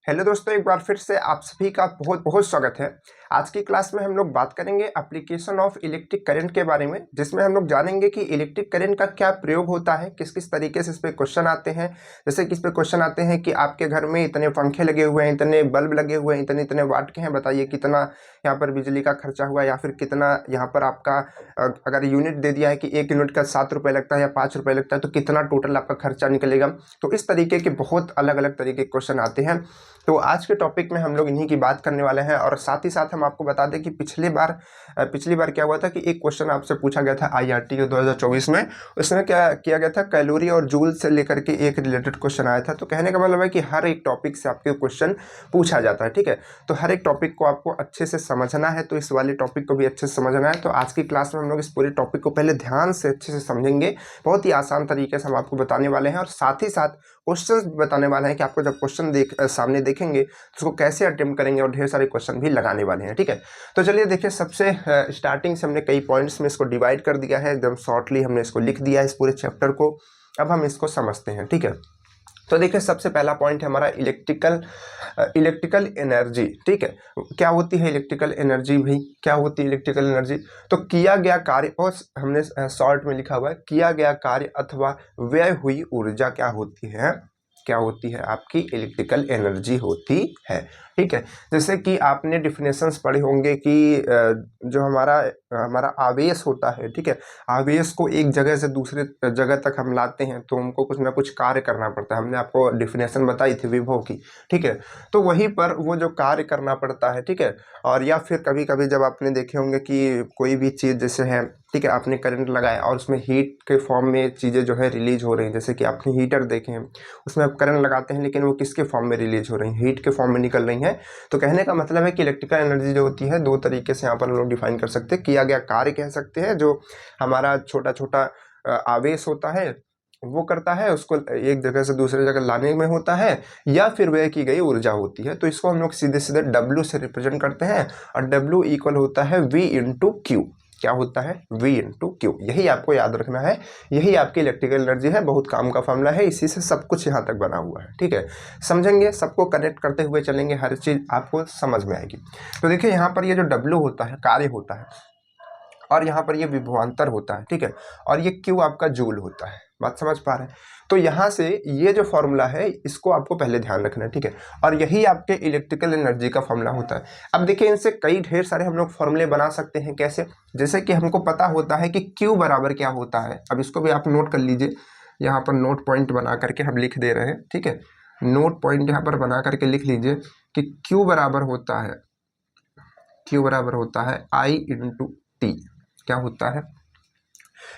Hello दोस्तों, एक बार फिर से आप सभी का बहुत बहुत स्वागत है। आज की क्लास में हम लोग बात करेंगे एप्लीकेशन ऑफ इलेक्ट्रिक करंट के बारे में, जिसमें हम लोग जानेंगे कि इलेक्ट्रिक करंट का क्या प्रयोग होता है, किस किस तरीके से इस पे क्वेश्चन आते हैं। जैसे कि इस पे क्वेश्चन आते हैं कि आपके घर में इतने पंखे लगे हुए हैं, इतने बल्ब लगे हुए हैं, इतने इतने वाट के हैं, बताइए कितना यहाँ पर बिजली का खर्चा हुआ, या फिर कितना यहाँ पर आपका अगर यूनिट दे दिया है कि 1 यूनिट का 7 रुपये लगता है या 5 रुपये लगता है, तो कितना टोटल आपका खर्चा निकलेगा। तो इस तरीके के बहुत अलग अलग तरीके के क्वेश्चन आते हैं। तो आज के टॉपिक में हम लोग इन्हीं की बात करने वाले हैं, और साथ ही साथ हम आपको बता दें कि पिछली बार क्या हुआ था कि एक क्वेश्चन आपसे पूछा गया था आईआरटी के 2024 में। उसमें क्या किया गया था, कैलोरी और जूल से लेकर के एक रिलेटेड क्वेश्चन आया था। तो कहने का मतलब है कि हर एक टॉपिक से आपके क्वेश्चन पूछा जाता है, ठीक है। तो हर एक टॉपिक को आपको अच्छे से समझना है, तो इस वाले टॉपिक को भी अच्छे से समझना है। तो आज की क्लास में हम लोग इस पूरे टॉपिक को पहले ध्यान से अच्छे से समझेंगे। बहुत ही आसान तरीके से हम आपको बताने वाले हैं, और साथ ही साथ क्वेश्चन बताने वाले हैं कि आपको जब क्वेश्चन सामने देखेंगे तो उसको कैसे अटेम्प्ट करेंगे, और ढेर सारे क्वेश्चन भी लगाने वाले हैं, ठीक है। तो चलिए देखिए, सबसे स्टार्टिंग से हमने कई पॉइंट्स में इसको डिवाइड कर दिया है, एकदम शॉर्टली हमने इसको लिख दिया है इस पूरे चैप्टर को। अब हम इसको समझते हैं, ठीक है। तो देखिए, सबसे पहला पॉइंट है हमारा इलेक्ट्रिकल एनर्जी, ठीक है। क्या होती है इलेक्ट्रिकल एनर्जी भाई, क्या होती है इलेक्ट्रिकल एनर्जी? तो किया गया कार्य, और हमने शॉर्ट में लिखा हुआ है, किया गया कार्य अथवा व्यय हुई ऊर्जा क्या होती है? क्या होती है? आपकी इलेक्ट्रिकल एनर्जी होती है, ठीक है। जैसे कि आपने डिफिनेशंस पढ़े होंगे कि जो हमारा आवेश होता है, ठीक है। आवेश को एक जगह से दूसरे जगह तक हम लाते हैं, तो हमको कुछ ना कुछ कार्य करना पड़ता है। हमने आपको डिफिनेशन बताई थी विभव की, ठीक है। तो वहीं पर वो जो कार्य करना पड़ता है, ठीक है। और या फिर कभी कभी जब आपने देखे होंगे कि कोई भी चीज़ जैसे है, ठीक है, आपने करंट लगाया और उसमें हीट के फॉर्म में चीज़ें जो है रिलीज हो रही हैं। जैसे कि आपने हीटर देखे हैं, उसमें आप करंट लगाते हैं, लेकिन वो किसके फॉर्म में रिलीज हो रही हैं? हीट के फॉर्म में निकल रही हैं। तो कहने का मतलब है कि इलेक्ट्रिकल एनर्जी जो होती है, दो तरीके से यहाँ पर हम लोग डिफाइन कर सकते हैं। किया गया कार्य कह सकते हैं, जो हमारा छोटा छोटा आवेश होता है वो करता है, उसको एक जगह से दूसरे जगह लाने में होता है, या फिर व्यय की गई ऊर्जा होती है। तो इसको हम लोग सीधे सीधे W से रिप्रेजेंट करते हैं, और W इक्वल होता है V इंटू क्यू। क्या होता है? V into Q. यही आपको याद रखना है, यही आपकी इलेक्ट्रिकल एनर्जी है। बहुत काम का फॉर्मूला है, इसी से सब कुछ यहाँ तक बना हुआ है, ठीक है। समझेंगे, सबको कनेक्ट करते हुए चलेंगे, हर चीज़ आपको समझ में आएगी। तो देखिए, यहाँ पर ये जो W होता है, कार्य होता है, और यहाँ पर ये विभवांतर होता है, ठीक है। और ये क्यू आपका जूल होता है। बात समझ पा रहे हैं? तो यहाँ से ये जो फॉर्मूला है, इसको आपको पहले ध्यान रखना है, ठीक है। और यही आपके इलेक्ट्रिकल एनर्जी का फॉर्मूला होता है। अब देखिए, इनसे कई ढेर सारे हम लोग फॉर्मूले बना सकते हैं। कैसे? जैसे कि हमको पता होता है कि क्यू बराबर क्या होता है। अब इसको भी आप नोट कर लीजिए, यहाँ पर नोट पॉइंट बना करके हम लिख दे रहे हैं, ठीक है। नोट पॉइंट यहाँ पर बना करके लिख लीजिए कि क्यू बराबर होता है आई इंटू टी। क्या होता है?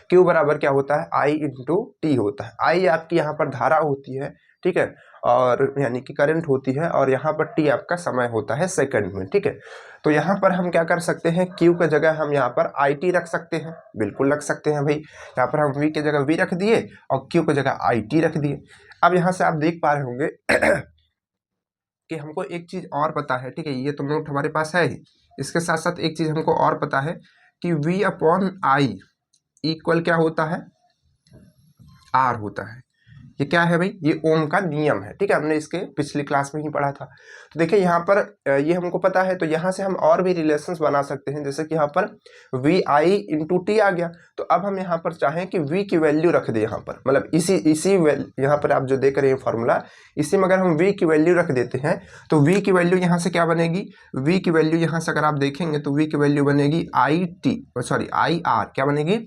Q बराबर क्या होता है? I इंटू टी होता है। I आपकी यहाँ पर धारा होती है, ठीक है, और यानी कि करंट होती है, और यहाँ पर T आपका समय होता है सेकंड में, ठीक है। तो यहाँ पर हम क्या कर सकते हैं, Q की जगह हम यहाँ पर IT रख सकते हैं, बिल्कुल रख सकते हैं भाई। यहाँ पर हम V की जगह V रख दिए और Q की जगह IT रख दिए। अब यहाँ से आप देख पा रहे होंगे कि हमको एक चीज़ और पता है, ठीक है। ये तो नोट हमारे पास है ही, इसके साथ साथ एक चीज़ हमको और पता है कि V अपॉन आई इक्वल क्या होता है? आर होता है। ये क्या है भाई? ये ओम का नियम है, ठीक है। हमने इसके पिछली क्लास में ही पढ़ा था। तो देखिए, यहाँ पर ये हमको पता है, तो यहाँ से हम और भी रिलेशंस बना सकते हैं। जैसे कि यहाँ पर वी आई इंटू टी आ गया, तो अब हम यहाँ पर चाहें कि वी की वैल्यू रख दें यहाँ पर, मतलब इसी यहाँ पर आप जो देख रहे हैं फॉर्मूला, इसी में अगर हम वी की वैल्यू रख देते हैं, तो वी की वैल्यू यहाँ से क्या बनेगी? वी की वैल्यू यहाँ से अगर आप देखेंगे तो वी की वैल्यू बनेगी आई आर। क्या बनेगी?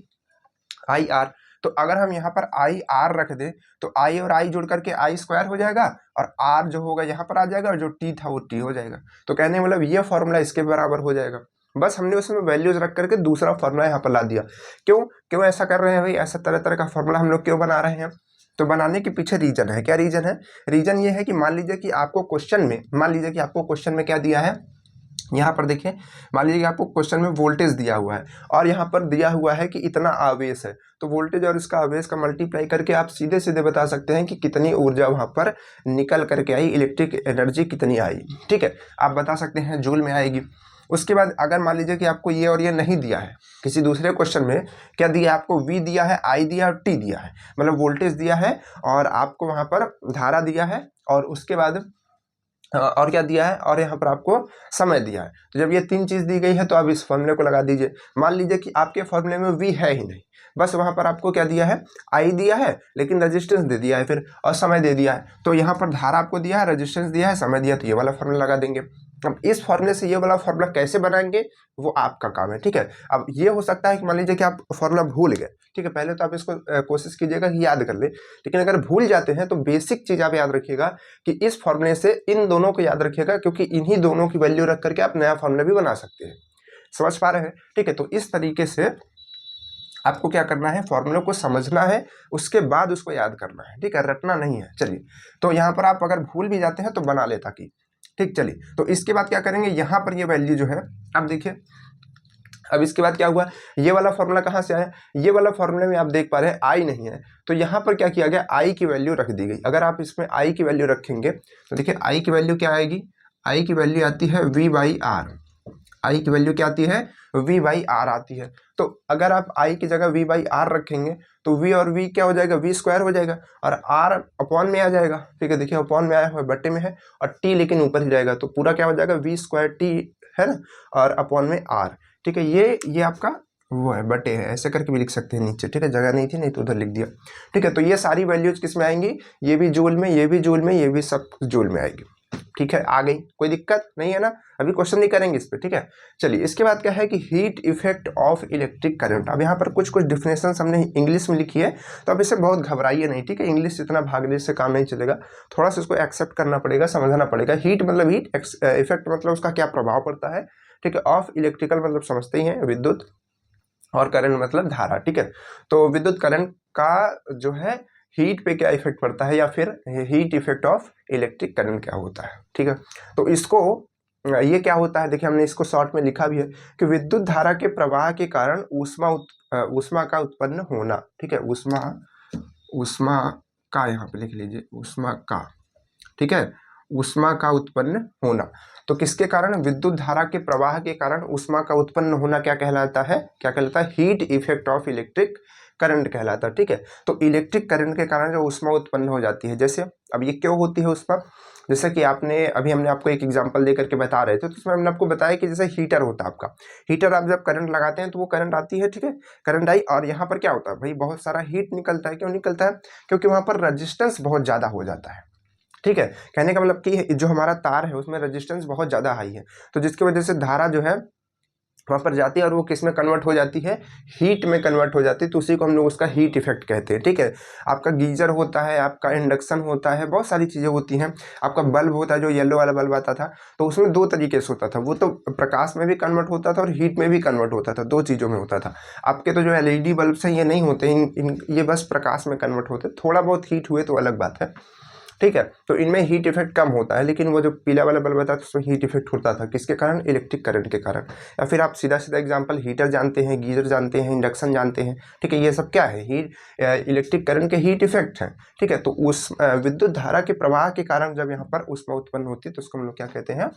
I R. तो अगर हम यहाँ पर आई आर रख दें, तो आई और आई जुड़ करके आई स्क्वायर हो जाएगा, और आर जो होगा यहाँ पर आ जाएगा, और जो टी था वो टी हो जाएगा। तो कहने मतलब ये फॉर्मूला इसके बराबर हो जाएगा। बस हमने उसमें वैल्यूज रख करके दूसरा फॉर्मूला यहाँ पर ला दिया। क्यों ऐसा कर रहे हैं भाई? ऐसा तरह तरह का फॉर्मूला हम लोग क्यों बना रहे हैं? तो बनाने के पीछे रीजन है। क्या रीजन है? रीजन ये है कि मान लीजिए कि आपको क्वेश्चन में क्या दिया है, यहाँ पर देखिए, मान लीजिए कि आपको क्वेश्चन में वोल्टेज दिया हुआ है, और यहाँ पर दिया हुआ है कि इतना आवेश है। तो वोल्टेज और इसका आवेश का मल्टीप्लाई करके आप सीधे सीधे बता सकते हैं कि कितनी ऊर्जा वहाँ पर निकल करके आई, इलेक्ट्रिक एनर्जी कितनी आई, ठीक है। आप बता सकते हैं जूल में आएगी। उसके बाद अगर मान लीजिए कि आपको ये और ये नहीं दिया है, किसी दूसरे क्वेश्चन में क्या दिया है? आपको V दिया है, I दिया और T दिया है, मतलब वोल्टेज दिया है, और आपको वहाँ पर धारा दिया है, और उसके बाद और क्या दिया है, और यहाँ पर आपको समय दिया है। तो जब ये तीन चीज़ दी गई है तो आप इस फॉर्मूले को लगा दीजिए। मान लीजिए कि आपके फॉर्मूले में v है ही नहीं, बस वहाँ पर आपको क्या दिया है, I दिया है, लेकिन रेजिस्टेंस दे दिया है फिर, और समय दे दिया है। तो यहाँ पर धारा आपको दिया है, रेजिस्टेंस दिया है, समय दिया, तो ये वाला फॉर्मूला लगा देंगे। अब इस फॉर्मूले से ये वाला फॉर्मूला कैसे बनाएंगे वो आपका काम है, ठीक है। अब ये हो सकता है कि मान लीजिए कि आप फॉर्मूला भूल गए, ठीक है, पहले तो आप इसको कोशिश कीजिएगा कि याद कर ले, लेकिन अगर भूल जाते हैं तो बेसिक चीज आप याद रखिएगा कि इस फॉर्मूले से इन दोनों को याद रखिएगा, क्योंकि इन्हीं दोनों की वैल्यू रख करके आप नया फॉर्मूला भी बना सकते हैं। समझ पा रहे हैं, ठीक है। तो इस तरीके से आपको क्या करना है, फॉर्मूले को समझना है, उसके बाद उसको याद करना है, ठीक है, रटना नहीं है। चलिए, तो यहाँ पर आप अगर भूल भी जाते हैं तो बना ले ताकि, ठीक। चलिए, तो इसके बाद क्या करेंगे, यहाँ पर ये वैल्यू जो है, अब देखिए, अब इसके बाद क्या हुआ, ये वाला फॉर्मूला कहाँ से आया, ये वाला फॉर्मूले में आप देख पा रहे हैं आई नहीं है, तो यहाँ पर क्या किया गया, आई की वैल्यू रख दी गई। अगर आप इसमें आई की वैल्यू रखेंगे तो देखिए आई की वैल्यू क्या आएगी, आई की वैल्यू आती है v/r, आई की वैल्यू क्या आती है, v/r आती है। तो अगर आप आई की जगह v/r रखेंगे तो v और v क्या हो जाएगा, v² हो जाएगा, और r अपॉन में आ जाएगा, ठीक है। देखिए अपॉन में आया हुआ बट्टे में है, और t लेकिन ऊपर ही जाएगा, तो पूरा क्या हो जाएगा, v² t है ना, और अपॉन में r, ठीक है। ये आपका वो है, बटे है, ऐसे करके भी लिख सकते हैं नीचे, ठीक है, जगह नहीं थी नहीं तो उधर लिख दिया, ठीक है। तो ये सारी वैल्यूज किस में आएंगी, ये भी जूल में, ये भी जूल में, ये भी सब जूल में आएगी, ठीक है। आ गई, कोई दिक्कत नहीं है ना, अभी क्वेश्चन नहीं करेंगे इस पे, ठीक है। चलिए, इसके बाद क्या है कि heat effect of electric current. अब यहाँ पर कुछ डिफिनेशन हमने इंग्लिश में लिखी है, तो अब इसे बहुत घबराइए नहीं, ठीक है। इंग्लिश इतना भागने से काम नहीं चलेगा, थोड़ा सा इसको एक्सेप्ट करना पड़ेगा, समझना पड़ेगा। हीट मतलब हीट, इफेक्ट मतलब उसका क्या प्रभाव पड़ता है, ठीक है। ऑफ इलेक्ट्रिकल मतलब समझते ही हैं विद्युत, और करंट मतलब धारा, ठीक है। तो विद्युत करंट का जो है हीट पे क्या इफेक्ट पड़ता है, या फिर heat effect of electric current क्या होता है, ठीक है। तो इसको ये क्या होता है, देखिए हमने इसको शॉर्ट में लिखा भी है कि विद्युत धारा के प्रवाह के कारण ऊष्मा का उत्पन्न होना, ठीक है। ऊष्मा का, यहाँ पे लिख लीजिए, ऊष्मा का, ठीक है, ऊष्मा का उत्पन्न होना। तो किसके कारण, विद्युत धारा के प्रवाह के कारण ऊष्मा का उत्पन्न होना क्या कहलाता है, क्या कहलाता है, heat effect of electric current कहलाता है, ठीक है। तो इलेक्ट्रिक करंट के कारण जो ऊष्मा उत्पन्न हो जाती है, जैसे अब ये क्यों होती है ऊष्मा, जैसे कि हमने आपको एक एग्जांपल दे करके बता रहे थे, तो उसमें हमने आपको बताया कि जैसे हीटर होता है आपका, हीटर आप जब करंट लगाते हैं तो वो करंट आती है, ठीक है, करंट आई, और यहाँ पर क्या होता है भाई, बहुत सारा हीट निकलता है। क्यों निकलता है, क्योंकि वहाँ पर रजिस्टेंस बहुत ज़्यादा हो जाता है, ठीक है। कहने का मतलब कि जो हमारा तार है उसमें रेजिस्टेंस बहुत ज़्यादा हाई है, तो जिसकी वजह से धारा जो है वहाँ पर जाती है, और वो किस में कन्वर्ट हो जाती है, हीट में कन्वर्ट हो जाती है, तो उसी को हम लोग उसका हीट इफेक्ट कहते हैं, ठीक है। आपका गीजर होता है, आपका इंडक्शन होता है, बहुत सारी चीज़ें होती हैं। आपका बल्ब होता है, जो येलो वाला बल्ब आता था, तो उसमें दो तरीके से होता था, वो तो प्रकाश में भी कन्वर्ट होता था और हीट में भी कन्वर्ट होता था, दो चीज़ों में होता था। आपके तो जो LED बल्ब हैं ये नहीं होते, ये बस प्रकाश में कन्वर्ट होते, थोड़ा बहुत हीट हुए तो अलग बात है, ठीक है। तो इनमें हीट इफेक्ट कम होता है, लेकिन वो जो पीला वाला बल्ब था उसमें हीट इफेक्ट होता था, किसके कारण, इलेक्ट्रिक करंट के कारण। या फिर आप सीधा सीधा एग्जांपल हीटर जानते हैं, गीजर जानते हैं, इंडक्शन जानते हैं, ठीक है। ये सब क्या है, इलेक्ट्रिक करंट के हीट इफेक्ट हैं, ठीक है। तो उस विद्युत धारा के प्रवाह के कारण जब यहाँ पर ऊष्मा उत्पन्न होती है तो उसको हम लोग क्या कहते हैं,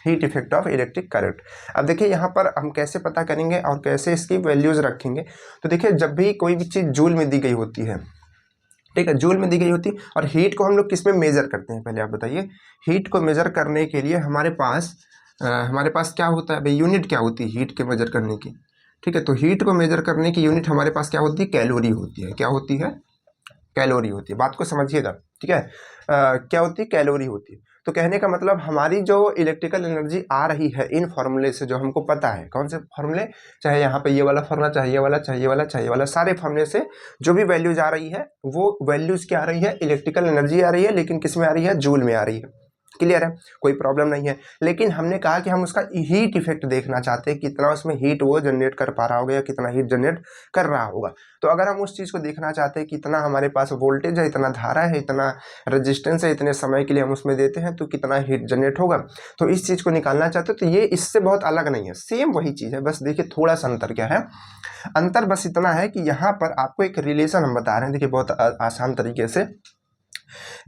heat effect of electric current. अब देखिए यहाँ पर हम कैसे पता करेंगे और कैसे इसकी वैल्यूज रखेंगे। तो देखिए, जब भी कोई भी चीज़ जूल में दी गई होती है, ठीक है, जूल में दी गई होती, और हीट को हम लोग किस में मेजर करते हैं, पहले आप बताइए। हीट को मेजर करने के लिए हमारे पास क्या होता है भाई, यूनिट क्या होती है हीट के मेजर करने की, ठीक है। तो हीट को मेजर करने की यूनिट हमारे पास क्या होती है, कैलोरी होती है। क्या होती है, कैलोरी होती है, बात को समझिएगा, ठीक है। क्या होती है, कैलोरी होती है। तो कहने का मतलब हमारी जो इलेक्ट्रिकल एनर्जी आ रही है इन फार्मूले से, जो हमको पता है, कौन से फार्मूले, चाहे यहाँ पे ये वाला फार्मूला, चाहे ये वाला, चाहे ये वाला, चाहे ये वाला, सारे फार्मूले से जो भी वैल्यूज आ रही है वो वैल्यूज क्या आ रही है, इलेक्ट्रिकल एनर्जी आ रही है, लेकिन किस में आ रही है, जूल में आ रही है। क्लियर है, कोई प्रॉब्लम नहीं है। लेकिन हमने कहा कि हम उसका हीट इफेक्ट देखना चाहते हैं, कितना उसमें हीट वो जनरेट कर पा रहा होगा या कितना हीट जनरेट कर रहा होगा। तो अगर हम उस चीज़ को देखना चाहते हैं कि इतना हमारे पास वोल्टेज है, इतना धारा है, इतना रेजिस्टेंस है, इतने समय के लिए हम उसमें देते हैं, तो कितना हीट जनरेट होगा, तो इस चीज़ को निकालना चाहते हो। तो ये इससे बहुत अलग नहीं है, सेम वही चीज़ है, बस देखिए थोड़ा सा अंतर क्या है। अंतर बस इतना है कि यहाँ पर आपको एक रिलेशन हम बता रहे हैं, देखिए बहुत आसान तरीके से।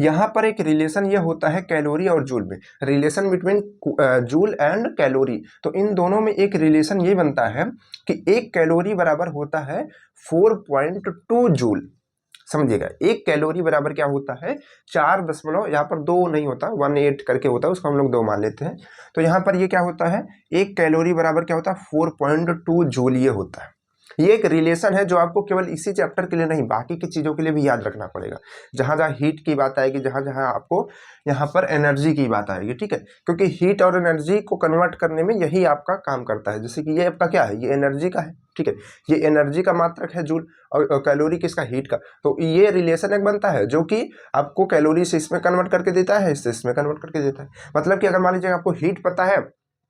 यहाँ पर एक रिलेशन ये होता है कैलोरी और जूल में, relation between joule and calorie. तो इन दोनों में एक रिलेशन ये बनता है कि एक कैलोरी बराबर होता है 4.2 जूल, समझिएगा, 1 कैलोरी बराबर क्या होता है 4 दशमलव, यहाँ पर 2 नहीं होता, 18 करके होता है, उसको हम लोग 2 मान लेते हैं। तो यहाँ पर ये क्या होता है 1 कैलोरी बराबर क्या होता है 4.2 जूल ये होता है। ये एक रिलेशन है जो आपको केवल इसी चैप्टर के लिए नहीं बाकी की चीज़ों के लिए भी याद रखना पड़ेगा। जहाँ जहाँ हीट की बात आएगी, जहाँ जहाँ आपको यहाँ पर एनर्जी की बात आएगी, ठीक है, क्योंकि हीट और एनर्जी को कन्वर्ट करने में यही आपका काम करता है। जैसे कि ये आपका क्या है, ये एनर्जी का है, ठीक है, ये एनर्जी का मात्रक है जूल, और कैलोरी किसका, हीट का। तो ये रिलेशन एक बनता है जो कि आपको कैलोरी से इसमें कन्वर्ट करके देता है, इससे इसमें कन्वर्ट करके देता है। मतलब कि अगर मान लीजिए आपको हीट पता है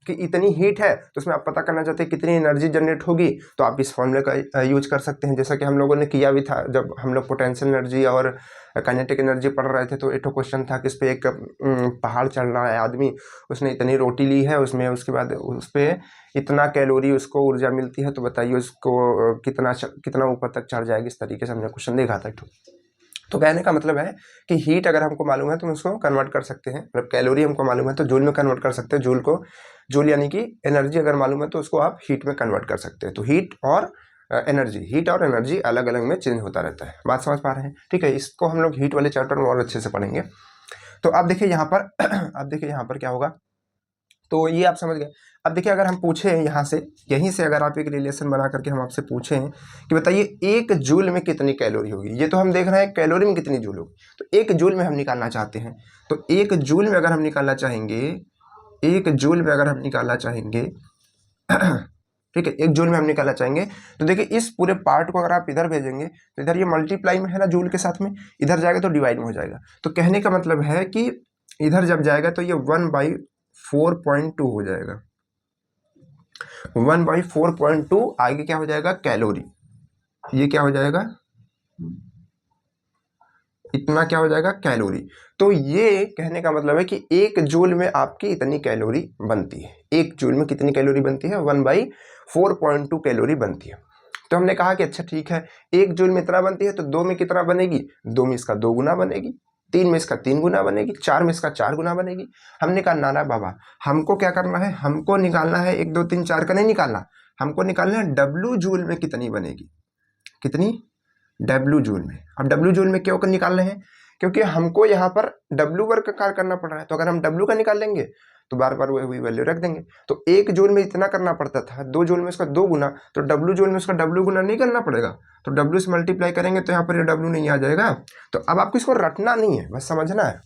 कि इतनी हीट है, तो उसमें आप पता करना चाहते हैं कितनी एनर्जी जनरेट होगी, तो आप इस फॉर्मूले का यूज कर सकते हैं, जैसा कि हम लोगों ने किया भी था जब हम लोग पोटेंशियल एनर्जी और काइनेटिक एनर्जी पढ़ रहे थे। तो एक क्वेश्चन था कि इस पे एक पहाड़ चढ़ रहा है आदमी, उसने इतनी रोटी ली है, उसमें उसके बाद उस पर इतना कैलोरी उसको ऊर्जा मिलती है, तो बताइए उसको कितना ऊपर तक चढ़ जाएगी। इस तरीके से हमने क्वेश्चन देखा था। तो कहने का मतलब है कि हीट अगर हमको मालूम है तो हम उसको कन्वर्ट कर सकते हैं, मतलब कैलोरी हमको मालूम है तो जूल में कन्वर्ट कर सकते हैं। जूल यानी कि एनर्जी अगर मालूम है तो उसको आप हीट में कन्वर्ट कर सकते हैं। तो हीट और एनर्जी अलग अलग में चेंज होता रहता है। बात समझ पा रहे हैं, ठीक है। इसको हम लोग हीट वाले चैप्टर में और अच्छे से पढ़ेंगे। तो आप देखिए यहाँ पर अब देखिए यहाँ पर क्या होगा, तो ये आप समझ गए। अब देखिए अगर हम पूछे यहाँ से, यहीं से अगर आप एक रिलेशन बना करके हम आपसे पूछें कि बताइए 1 जूल में कितनी कैलोरी होगी, ये तो हम देख रहे हैं कैलोरी में कितनी जूल होगी, तो 1 जूल में हम निकालना चाहते हैं। तो 1 जूल में अगर हम निकालना चाहेंगे, 1 जूल में अगर हम निकालना चाहेंगे ठीक है, 1 जूल में हम निकालना चाहेंगे, तो देखिए इस पूरे पार्ट को अगर आप इधर भेजेंगे तो इधर ये मल्टीप्लाई में है ना जूल के साथ में, इधर जाएगा तो डिवाइड में हो जाएगा। तो कहने का मतलब है कि इधर जब जाएगा तो ये 1/4.2 हो जाएगा। 1/4.2 आगे क्या हो जाएगा कैलोरी, ये क्या हो जाएगा, इतना क्या हो जाएगा कैलोरी। तो ये कहने का मतलब है कि 1 जूल में आपकी इतनी कैलोरी बनती है। 1 जूल में कितनी कैलोरी बनती है 1/4.2 कैलोरी बनती है। तो हमने कहा कि अच्छा ठीक है, 1 जूल में इतना बनती है, तो 2 में कितना बनेगी, 2 में इसका 2 गुना बनेगी, 3 में इसका 3 गुना बनेगी, 4 में इसका 4 गुना बनेगी। हमने कहा नाना बाबा हमको क्या करना है, हमको निकालना है 1 2 3 4 का नहीं निकालना, हमको निकालना है डब्ल्यू जूल में कितनी बनेगी, कितनी डब्ल्यू जूल में। अब डब्ल्यू जूल में क्यों निकाल रहे हैं, क्योंकि हमको यहाँ पर डब्ल्यू वर्ग का कार्य करना पड़ रहा है। तो अगर हम डब्ल्यू का निकाल लेंगे तो बार बार वही वैल्यू रख देंगे। तो 1 जूल में इतना करना पड़ता था, 2 जूल में इसका 2 गुना, तो डब्ल्यू जूल में उसका डब्ल्यू गुना नहीं करना पड़ेगा। तो डब्ल्यू से मल्टीप्लाई करेंगे तो यहाँ पर ये डब्ल्यू नहीं आ जाएगा। तो अब आपको इसको रटना नहीं है, बस समझना है,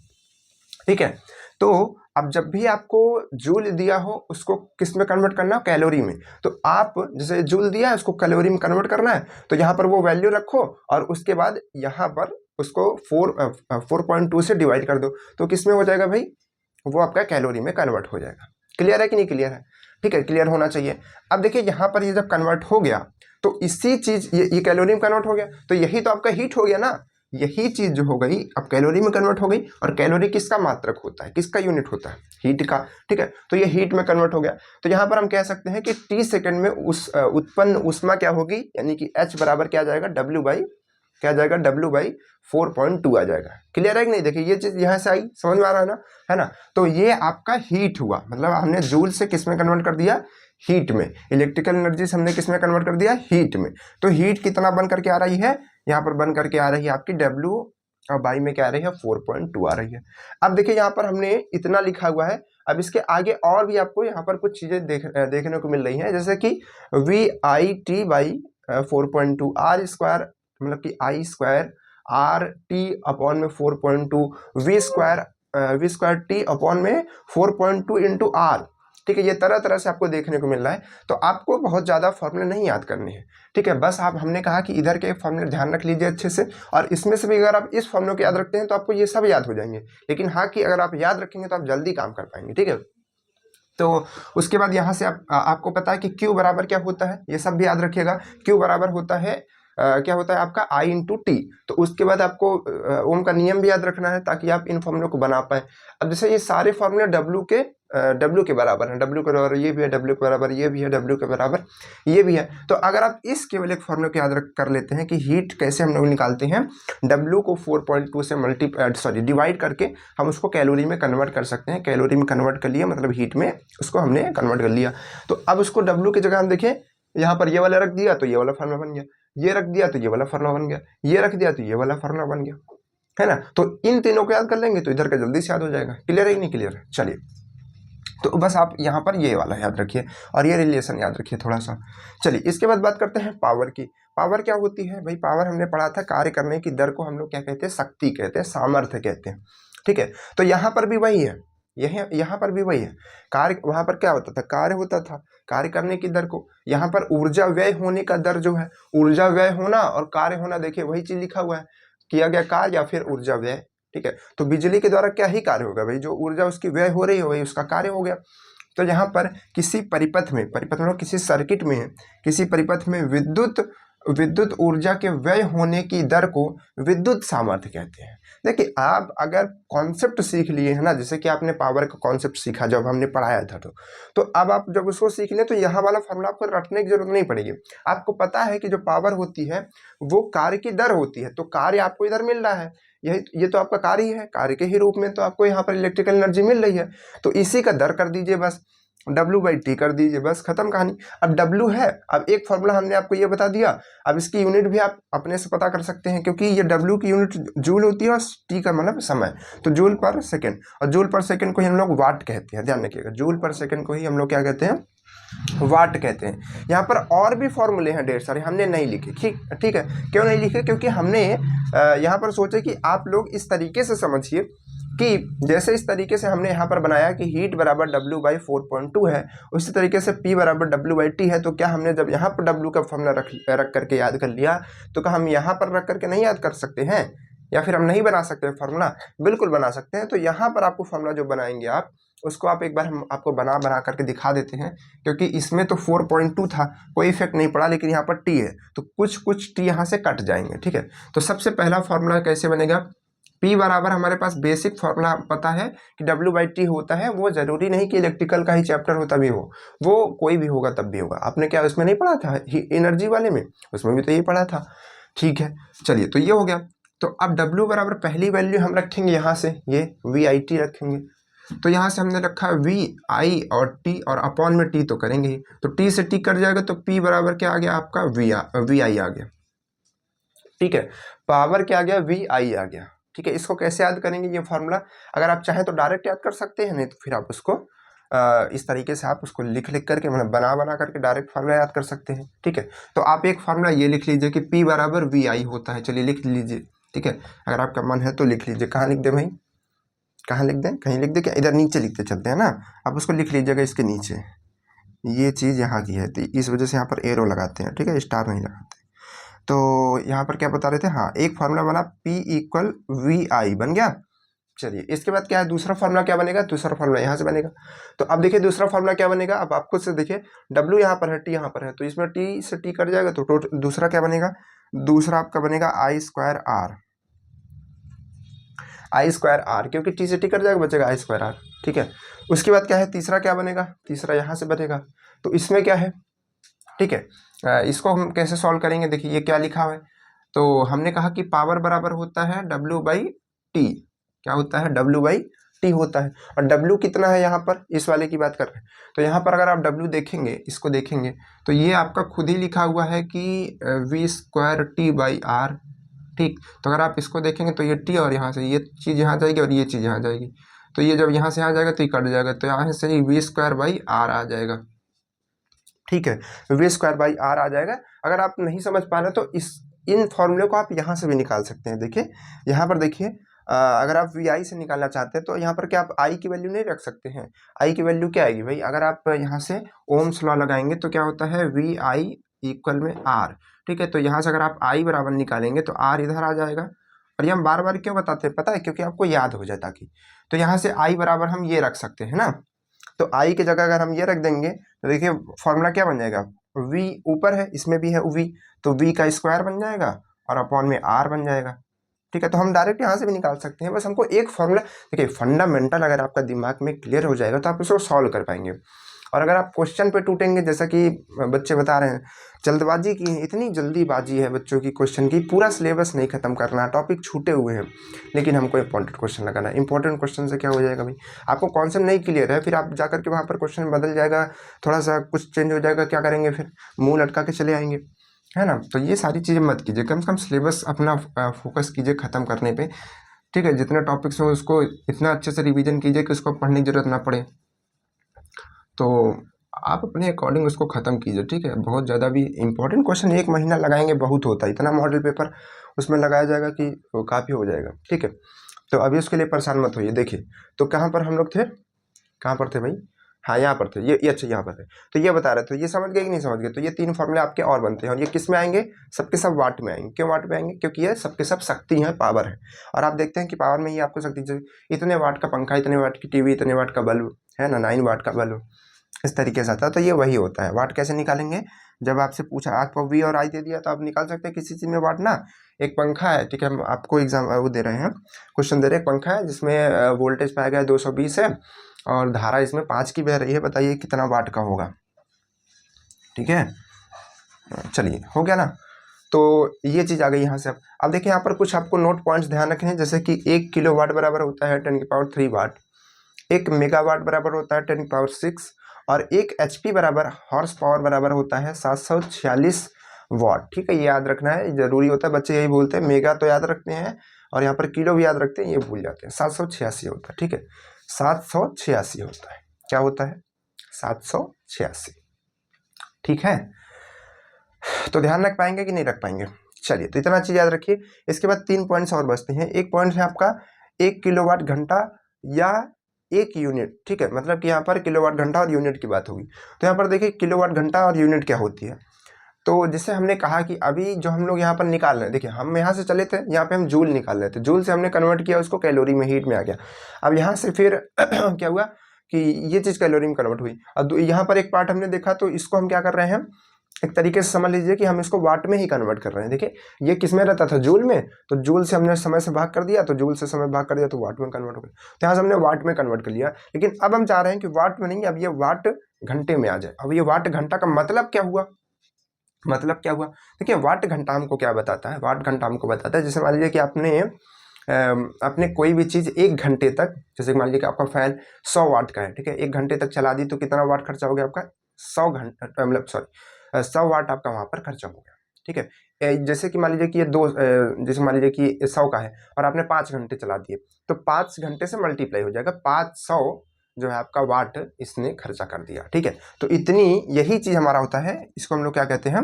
ठीक है। तो अब जब भी आपको जूल दिया हो उसको किस में कन्वर्ट करना है, कैलोरी में। तो आप जैसे जूल दिया है उसको कैलोरी में कन्वर्ट करना है, तो यहाँ पर वो वैल्यू रखो और उसके बाद यहाँ पर उसको 4.2 से डिवाइड कर दो, तो किस में हो जाएगा भाई, वो आपका कैलोरी में कन्वर्ट हो जाएगा। क्लियर है कि नहीं क्लियर है, ठीक है, क्लियर होना चाहिए। अब देखिए यहाँ पर ये जब कन्वर्ट हो गया तो इसी चीज ये कैलोरी में कन्वर्ट हो गया, तो यही तो आपका हीट हो गया ना, यही चीज जो हो गई अब कैलोरी में कन्वर्ट हो गई। और कैलोरी किसका मात्रक होता है, किसका यूनिट होता है, हीट का, ठीक है। तो ये हीट में कन्वर्ट हो गया। तो यहाँ पर हम कह सकते हैं कि t सेकंड में उस उत्पन्न ऊष्मा क्या होगी, यानी कि h बराबर क्या आ जाएगा W/4.2 आ जाएगा। क्लियर है कि नहीं, देखिए ये चीज यहाँ से आई, समझ में आ रहा है ना। तो ये आपका हीट हुआ, मतलब हमने जूल से किस में कन्वर्ट कर दिया, हीट में। इलेक्ट्रिकल एनर्जी से हमने किस में कन्वर्ट कर दिया, हीट में। तो हीट कितना बन करके आ रही है, यहाँ पर बन करके आ रही है आपकी W और बाई में क्या आ रही है 4.2 आ रही है। अब देखिए यहाँ पर हमने इतना लिखा हुआ है, अब इसके आगे और भी आपको यहाँ पर कुछ चीजें देखने को मिल रही हैं, जैसे कि VIT/4.2 R स्क्वायर, मतलब कि I स्क्वायर RT अपॉन में 4.2 V स्क्वायर T अपॉन में 4.2 इंटू R, ठीक है। ये तरह तरह से आपको देखने को मिल रहा है। तो आपको बहुत ज़्यादा फॉर्मूले नहीं याद करने हैं, ठीक है। बस हमने कहा कि इधर के फॉर्मूले ध्यान रख लीजिए अच्छे से, और इसमें से भी अगर आप इस फॉर्मूले को याद रखते हैं तो आपको ये सब याद हो जाएंगे। लेकिन हाँ कि अगर आप याद रखेंगे तो आप जल्दी काम कर पाएंगे, ठीक है। तो उसके बाद यहाँ से आपको पता है कि Q बराबर क्या होता है, ये सब भी याद रखिएगा। Q बराबर होता है क्या होता है आपका I इंटू टी। तो उसके बाद आपको ओम का नियम भी याद रखना है ताकि आप इन फॉर्मूलों को बना पाए। अब जैसे ये सारे फॉर्मूले W के बराबर हैं, W के बराबर ये भी है, W के बराबर ये भी है, W के बराबर ये भी है। तो अगर आप इस केवल एक फॉर्मूले को याद कर लेते हैं कि हीट कैसे हम लोग निकालते हैं, W को 4.2 से डिवाइड करके हम उसको कैलोरी में कन्वर्ट कर सकते हैं। कैलोरी में कन्वर्ट कर लिया मतलब हीट में उसको हमने कन्वर्ट कर लिया। तो अब उसको W की जगह हम देखें, यहाँ पर ये वाला रख दिया तो ये वाला फॉर्मूला बन गया। ये रख दिया तो ये वाला फार्मूला बन गया, ये रख दिया तो ये वाला फार्मूला बन गया, है ना। तो इन तीनों को याद कर लेंगे तो इधर का जल्दी से याद हो जाएगा। क्लियर है कि नहीं क्लियर है? चलिए, तो बस आप यहाँ पर ये वाला याद रखिए और ये रिलेशन याद रखिए थोड़ा सा। चलिए, इसके बाद बात करते हैं पावर की। पावर क्या होती है भाई? पावर हमने पढ़ा था, कार्य करने की दर को हम लोग क्या कहते हैं? शक्ति कहते हैं, सामर्थ्य कहते हैं, ठीक है। तो यहाँ पर भी वही है, यहाँ पर भी वही है। कार्य वहाँ पर क्या होता था? कार्य होता था, कार्य करने की दर को। यहाँ पर ऊर्जा व्यय होने का दर जो है, ऊर्जा व्यय होना और कार्य होना, देखिए वही चीज लिखा हुआ है, किया गया कार्य या फिर ऊर्जा व्यय, ठीक है। तो बिजली के द्वारा क्या ही कार्य होगा भाई? जो ऊर्जा उसकी व्यय हो रही है वही उसका कार्य हो गया। तो यहाँ पर किसी परिपथ में, परिपथ मतलब किसी सर्किट में, किसी परिपथ में विद्युत ऊर्जा के व्यय होने की दर को विद्युत सामर्थ्य कहते हैं। देखिए, आप अगर कॉन्सेप्ट सीख लिए है ना, जैसे कि आपने पावर का कॉन्सेप्ट सीखा जब हमने पढ़ाया था, तो अब आप जब उसको सीख लें तो यहाँ वाला फॉर्मूला आपको रटने की जरूरत नहीं पड़ेगी। आपको पता है कि जो पावर होती है वो कार्य की दर होती है, तो कार्य आपको इधर मिल रहा है, ये तो आपका कार्य ही है, कार्य के ही रूप में तो आपको यहाँ पर इलेक्ट्रिकल एनर्जी मिल रही है, तो इसी का दर कर दीजिए बस, W/T कर दीजिए, बस खत्म कहानी। अब W है, अब एक फॉर्मूला हमने आपको ये बता दिया, अब इसकी यूनिट भी आप अपने से पता कर सकते हैं, क्योंकि ये W की यूनिट जूल होती है और T का मतलब समय, तो जूल पर सेकेंड, और जूल पर सेकेंड को ही हम लोग वाट कहते हैं, ध्यान रखिएगा, जूल पर सेकेंड को ही हम लोग क्या कहते हैं? वाट कहते हैं। यहाँ पर और भी फॉर्मूले हैं ढेर सारे, हमने नहीं लिखे, ठीक है। क्यों नहीं लिखे? क्योंकि हमने यहाँ पर सोचा कि आप लोग इस तरीके से समझिए कि जैसे इस तरीके से हमने यहाँ पर बनाया कि हीट बराबर W/4.2 है, उसी तरीके से P बराबर W/T है, तो क्या हमने जब यहाँ पर W का फॉर्मूला रख करके याद कर लिया, तो क्या हम यहाँ पर रख करके नहीं याद कर सकते हैं? या फिर हम नहीं बना सकते फार्मूला? बिल्कुल बना सकते हैं। तो यहाँ पर आपको फार्मूला जो बनाएंगे आप, उसको आप एक बार हम आपको बना करके दिखा देते हैं, क्योंकि इसमें तो 4.2 था, कोई इफेक्ट नहीं पड़ा, लेकिन यहाँ पर T है तो कुछ T यहाँ से कट जाएंगे, ठीक है। तो सबसे पहला फार्मूला कैसे बनेगा? P बराबर, हमारे पास बेसिक फार्मूला पता है कि W/T होता है, वो जरूरी नहीं कि इलेक्ट्रिकल का ही चैप्टर हो तभी हो, वो कोई भी होगा तब भी होगा। आपने क्या उसमें नहीं पढ़ा था एनर्जी वाले में? उसमें भी तो ये पढ़ा था, ठीक है। चलिए, तो ये हो गया। तो अब W बराबर पहली वैल्यू हम रखेंगे यहाँ से, ये VIT रखेंगे, तो यहाँ से हमने रखा VI और T, और अपॉन में T तो करेंगे ही, तो T से T कट जाएगा, तो P बराबर क्या आ गया आपका? VI आ गया, ठीक है। पावर क्या आ गया? VI आ गया, ठीक है। इसको कैसे याद करेंगे ये फार्मूला? अगर आप चाहें तो डायरेक्ट याद कर सकते हैं, नहीं तो फिर आप उसको इस तरीके से आप उसको लिख करके, मतलब बना करके डायरेक्ट फार्मूला याद कर सकते हैं, ठीक है। तो आप एक फार्मूला ये लिख लीजिए कि P बराबर VI होता है, चलिए लिख लीजिए, ठीक है। अगर आपका मन है तो लिख लीजिए। कहाँ लिख दें भाई? कहाँ लिख दें? कहीं लिख दें क्या? इधर नीचे लिखते चलते हैं ना, आप उसको लिख लीजिएगा इसके नीचे, ये चीज़ यहाँ की है, तो इस वजह से यहाँ पर एरो लगाते हैं, ठीक है, स्टार नहीं लगाते। तो यहाँ पर क्या बता रहे थे? हाँ, एक फार्मूला बना, P = VI बन गया। चलिए, इसके बाद क्या है? दूसरा फार्मूला क्या बनेगा? दूसरा फार्मूला यहाँ से बनेगा। तो अब देखिए दूसरा फार्मूला क्या बनेगा, अब आप खुद से देखिए, W यहाँ पर है, T यहाँ पर है, तो इसमें T से T कट जाएगा, तो दूसरा क्या बनेगा? दूसरा आपका बनेगा I²R, क्योंकि T से T कट जाएगा, बचेगा I²R, ठीक है। उसके बाद क्या है? तीसरा क्या बनेगा? तीसरा यहाँ से बनेगा, तो इसमें क्या है, ठीक है। इसको हम कैसे सॉल्व करेंगे? देखिए ये क्या लिखा हुआ है, तो हमने कहा कि पावर बराबर होता है W/T, क्या होता है? W/T होता है, और W कितना है यहाँ पर? इस वाले की बात कर रहे हैं, तो यहाँ पर अगर आप W देखेंगे, इसको देखेंगे, तो ये आपका खुद ही लिखा हुआ है कि V²T/R, ठीक। तो अगर आप इसको देखेंगे तो ये T, और यहाँ से ये चीज़ यहाँ जाएगी और ये चीज़ यहाँ जाएगी, तो ये जब यहाँ से आ जाएगा तो ये कट जाएगा, तो यहाँ से ही V²/R आ जाएगा, ठीक है। V²/R आ जाएगा। अगर आप नहीं समझ पा रहे तो इन फॉर्मूले को आप यहाँ से भी निकाल सकते हैं। देखिए यहाँ पर देखिए, अगर आप VI से निकालना चाहते हैं तो यहाँ पर क्या आप I की वैल्यू नहीं रख सकते हैं? I की वैल्यू क्या आएगी भाई? अगर आप यहाँ से ओम्स लॉ लगाएंगे तो क्या होता है? VI = R, ठीक है। तो यहाँ से अगर आप I बराबर निकालेंगे तो R इधर आ जाएगा, और ये हम बार बार क्यों बताते हैं पता है? क्योंकि आपको याद हो जाए ताकि। तो यहाँ से I बराबर हम ये रख सकते हैं ना, तो I की जगह अगर हम ये रख देंगे तो देखिए फॉर्मूला क्या बन जाएगा? V ऊपर है, इसमें भी है V, तो V का स्क्वायर बन जाएगा और अपॉन में R बन जाएगा, ठीक है। तो हम डायरेक्ट यहाँ से भी निकाल सकते हैं, बस हमको एक फॉर्मूला, देखिए फंडामेंटल अगर आपका दिमाग में क्लियर हो जाएगा तो आप इसको सॉल्व कर पाएंगे। और अगर आप क्वेश्चन पे टूटेंगे, जैसा कि बच्चे बता रहे हैं, जल्दबाजी की है, इतनी जल्दीबाजी है बच्चों की क्वेश्चन की, पूरा सिलेबस नहीं खत्म करना, टॉपिक छूटे हुए हैं, लेकिन हमको इंपॉर्टेंट क्वेश्चन लगाना है। इंपॉर्टेंट क्वेश्चन से क्या हो जाएगा भाई? आपको कॉन्सेप्ट नहीं क्लियर है, फिर आप जाकर के वहाँ पर क्वेश्चन बदल जाएगा, थोड़ा सा कुछ चेंज हो जाएगा, क्या करेंगे फिर? मुँह लटका के चले आएंगे, है ना। तो ये सारी चीज़ें मत कीजिए, कम से कम सिलेबस अपना फोकस कीजिए ख़त्म करने पे, ठीक है। जितने टॉपिक्स हैं उसको इतना अच्छे से रिवीजन कीजिए कि उसको पढ़ने की ज़रूरत ना पड़े। तो आप अपने अकॉर्डिंग उसको ख़त्म कीजिए, ठीक है। बहुत ज़्यादा भी इंपॉर्टेंट क्वेश्चन 1 महीना लगाएंगे बहुत होता है, इतना मॉडल पेपर उसमें लगाया जाएगा कि वो काफ़ी हो जाएगा, ठीक है। तो अभी उसके लिए परेशान मत होइए। देखिए तो कहाँ पर हम लोग थे, कहाँ पर थे भाई, हाँ यहाँ पर थे, ये अच्छा यहाँ पर थे। तो ये बता रहे थे, ये समझ गए कि नहीं समझ गए। तो ये 3 फॉर्मूले आपके और बनते हैं, और ये किस में आएंगे, सबके सब वाट में आएंगे। क्यों वाट में आएंगे, क्योंकि ये सबके सब शक्ति है, पावर है। और आप देखते हैं कि पावर में ही आपको शक्ति चाहिए। इतने वाट का पंखा, इतने वाट की टीवी, इतने वाट का बल्ब, है ना, 9 वाट का बल्ब, इस तरीके से आता है। तो ये वही होता है। वाट कैसे निकालेंगे, जब आपसे पूछा, आपको वी और आई दे दिया तो आप निकाल सकते हैं किसी चीज़ में वाट ना। एक पंखा है, ठीक है, हम आपको एग्जाम वो दे रहे हैं, क्वेश्चन दे रहे हैं। एक पंखा है जिसमें वोल्टेज पाया गया 220 है और धारा इसमें 5 की बह रही है, बताइए कितना वाट का होगा, ठीक है। चलिए हो गया ना। तो ये चीज़ आ गई यहाँ से। अब देखिए यहाँ पर कुछ आपको नोट पॉइंट्स ध्यान रखने हैं, जैसे कि 1 किलोवाट बराबर होता है 10⁻³ वाट, 1 मेगावाट बराबर होता है 10⁻6, और 1 HP बराबर, हॉर्स पावर बराबर होता है 746 वाट, ठीक है। ये याद रखना है, ज़रूरी होता है। बच्चे यही बोलते हैं, मेगा तो याद रखते हैं और यहाँ पर किलो भी याद रखते हैं, ये भूल जाते हैं। 786 होता है, ठीक है, 786 होता है। क्या होता है, 786, ठीक है। तो ध्यान रख पाएंगे कि नहीं रख पाएंगे। चलिए, तो इतना चीज़ याद रखिए। इसके बाद 3 पॉइंट्स और बचते हैं। एक पॉइंट है आपका 1 किलोवाट घंटा या 1 यूनिट, ठीक है। मतलब कि यहाँ पर किलोवाट घंटा और यूनिट की बात होगी। तो यहाँ पर देखिए किलोवाट घंटा और यूनिट क्या होती है। तो जिससे हमने कहा कि अभी जो हम लोग यहाँ पर निकाल रहे हैं, देखिए हम यहाँ से चले थे, यहाँ पे हम जूल निकाल रहे थे, जूल से हमने कन्वर्ट किया उसको कैलोरी में, हीट में आ गया। अब यहाँ से फिर क्या हुआ कि ये चीज़ कैलोरी में कन्वर्ट हुई। अब यहाँ पर एक पार्ट हमने देखा, तो इसको हम क्या कर रहे हैं, एक तरीके से समझ लीजिए कि हम इसको वाट में ही कन्वर्ट कर रहे हैं। देखिए ये किस में रहता था, जूल में, तो जूल से हमने समय से भाग कर दिया, तो जूल से समय भाग कर दिया तो वाट में कन्वर्ट हो गया। तो यहाँ से हमने वाट में कन्वर्ट कर लिया। लेकिन अब हम चाह रहे हैं कि वाट में नहीं, अब ये वाट घंटे में आ जाए। अब ये वाट घंटा का मतलब क्या हुआ, मतलब क्या हुआ, देखिए वाट घंटा हमको क्या बताता है, वाट घंटा हमको बताता है, जैसे मान लीजिए कि आपने कोई भी चीज़ 1 घंटे तक, जैसे मान लीजिए कि आपका फैन 100 वाट का है, ठीक है, 1 घंटे तक चला दी तो कितना वाट खर्चा हो गया आपका, 100 घंटा, मतलब सॉरी 100 वाट आपका वहाँ पर खर्चा हो गया, ठीक है। जैसे कि मान लीजिए कि ये जैसे मान लीजिए कि 100 का है और आपने 5 घंटे चला दिए, तो 5 घंटे से मल्टीप्लाई हो जाएगा, 500 जो है आपका वाट इसने खर्चा कर दिया, ठीक है। तो इतनी, यही चीज़ हमारा होता है, इसको हम लोग क्या कहते हैं,